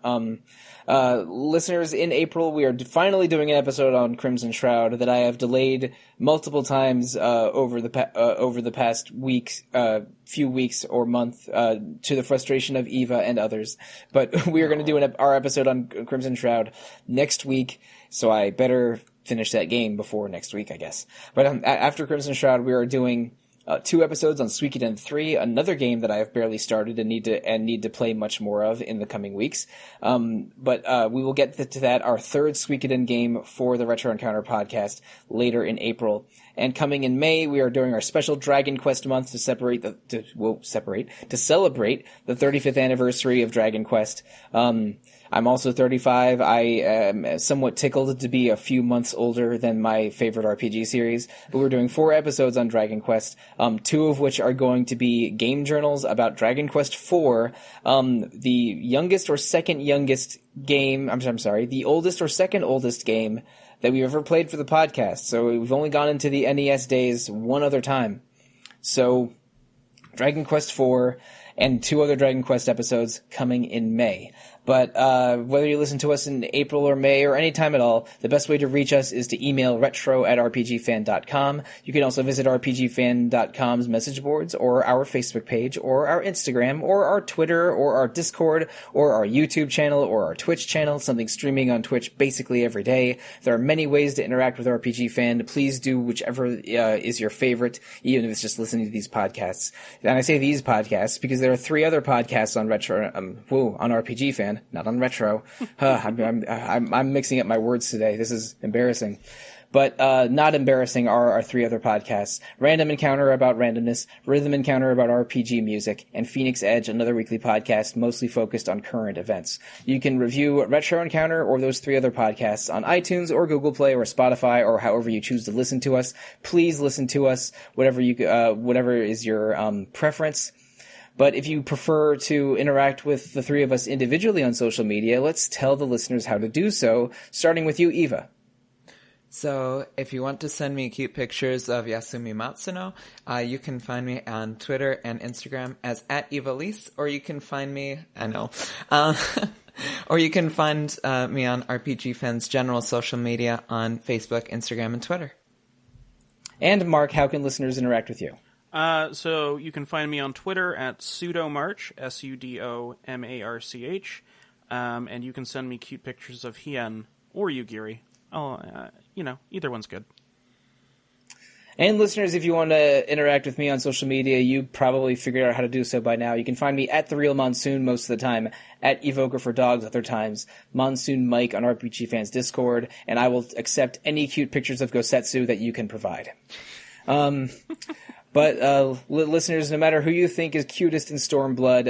Speaker 1: Listeners, in April we are finally doing an episode on Crimson Shroud that I have delayed multiple times over the past few weeks or month to the frustration of Eva and others. But we are going to do our episode on Crimson Shroud next week, so I better finish that game before next week, I guess. But after Crimson Shroud, we are doing 2 episodes on Suikoden 3, another game that I have barely started and need to play much more of in the coming weeks. But we will get to that, our 3rd Suikoden game for the Retro Encounter podcast later in April. And coming in May, we are doing our special Dragon Quest month to celebrate the 35th anniversary of Dragon Quest. I'm also 35. I am somewhat tickled to be a few months older than my favorite RPG series. But we're doing 4 episodes on Dragon Quest, 2 of which are going to be game journals about Dragon Quest IV, the youngest or second youngest game, the oldest or second oldest game that we've ever played for the podcast. So we've only gone into the NES days one other time. So Dragon Quest IV and 2 other Dragon Quest episodes coming in May. But whether you listen to us in April or May or any time at all, the best way to reach us is to email retro@rpgfan.com. You can also visit rpgfan.com's message boards or our Facebook page or our Instagram or our Twitter or our Discord or our YouTube channel or our Twitch channel, something streaming on Twitch basically every day. There are many ways to interact with RPG Fan. Please do whichever is your favorite, even if it's just listening to these podcasts. And I say these podcasts because there are 3 other podcasts on on RPG Fan. Not on Retro. I'm mixing up my words today. This is embarrassing. But not embarrassing are our 3 other podcasts. Random Encounter about randomness, Rhythm Encounter about RPG music, and Phoenix Edge, another weekly podcast mostly focused on current events. You can review Retro Encounter or those 3 other podcasts on iTunes or Google Play or Spotify or however you choose to listen to us. Please listen to us, whatever is your preference. But if you prefer to interact with the 3 of us individually on social media, let's tell the listeners how to do so, starting with you, Eva.
Speaker 2: So if you want to send me cute pictures of Yasumi Matsuno, you can find me on Twitter and Instagram as @EvaLise, or you can find me, or you can find me on RPG Fan's general social media on Facebook, Instagram, and Twitter.
Speaker 1: And Mark, how can listeners interact with you?
Speaker 3: So you can find me on Twitter at Sudomarch, SUDOMARCH, and you can send me cute pictures of Hien or you, Gyri. Either one's good.
Speaker 1: And listeners, if you want to interact with me on social media, you probably figured out how to do so by now. You can find me at The Real Monsoon most of the time, at Evoker for Dogs other times, Monsoon Mike on RPG Fans Discord, and I will accept any cute pictures of Gosetsu that you can provide. But listeners, no matter who you think is cutest in Stormblood,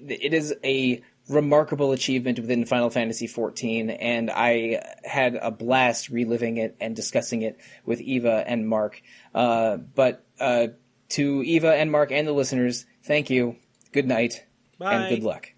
Speaker 1: it is a remarkable achievement within Final Fantasy XIV, and I had a blast reliving it and discussing it with Eva and Mark. But to Eva and Mark and the listeners, thank you, good night,
Speaker 3: Bye.
Speaker 1: and good luck.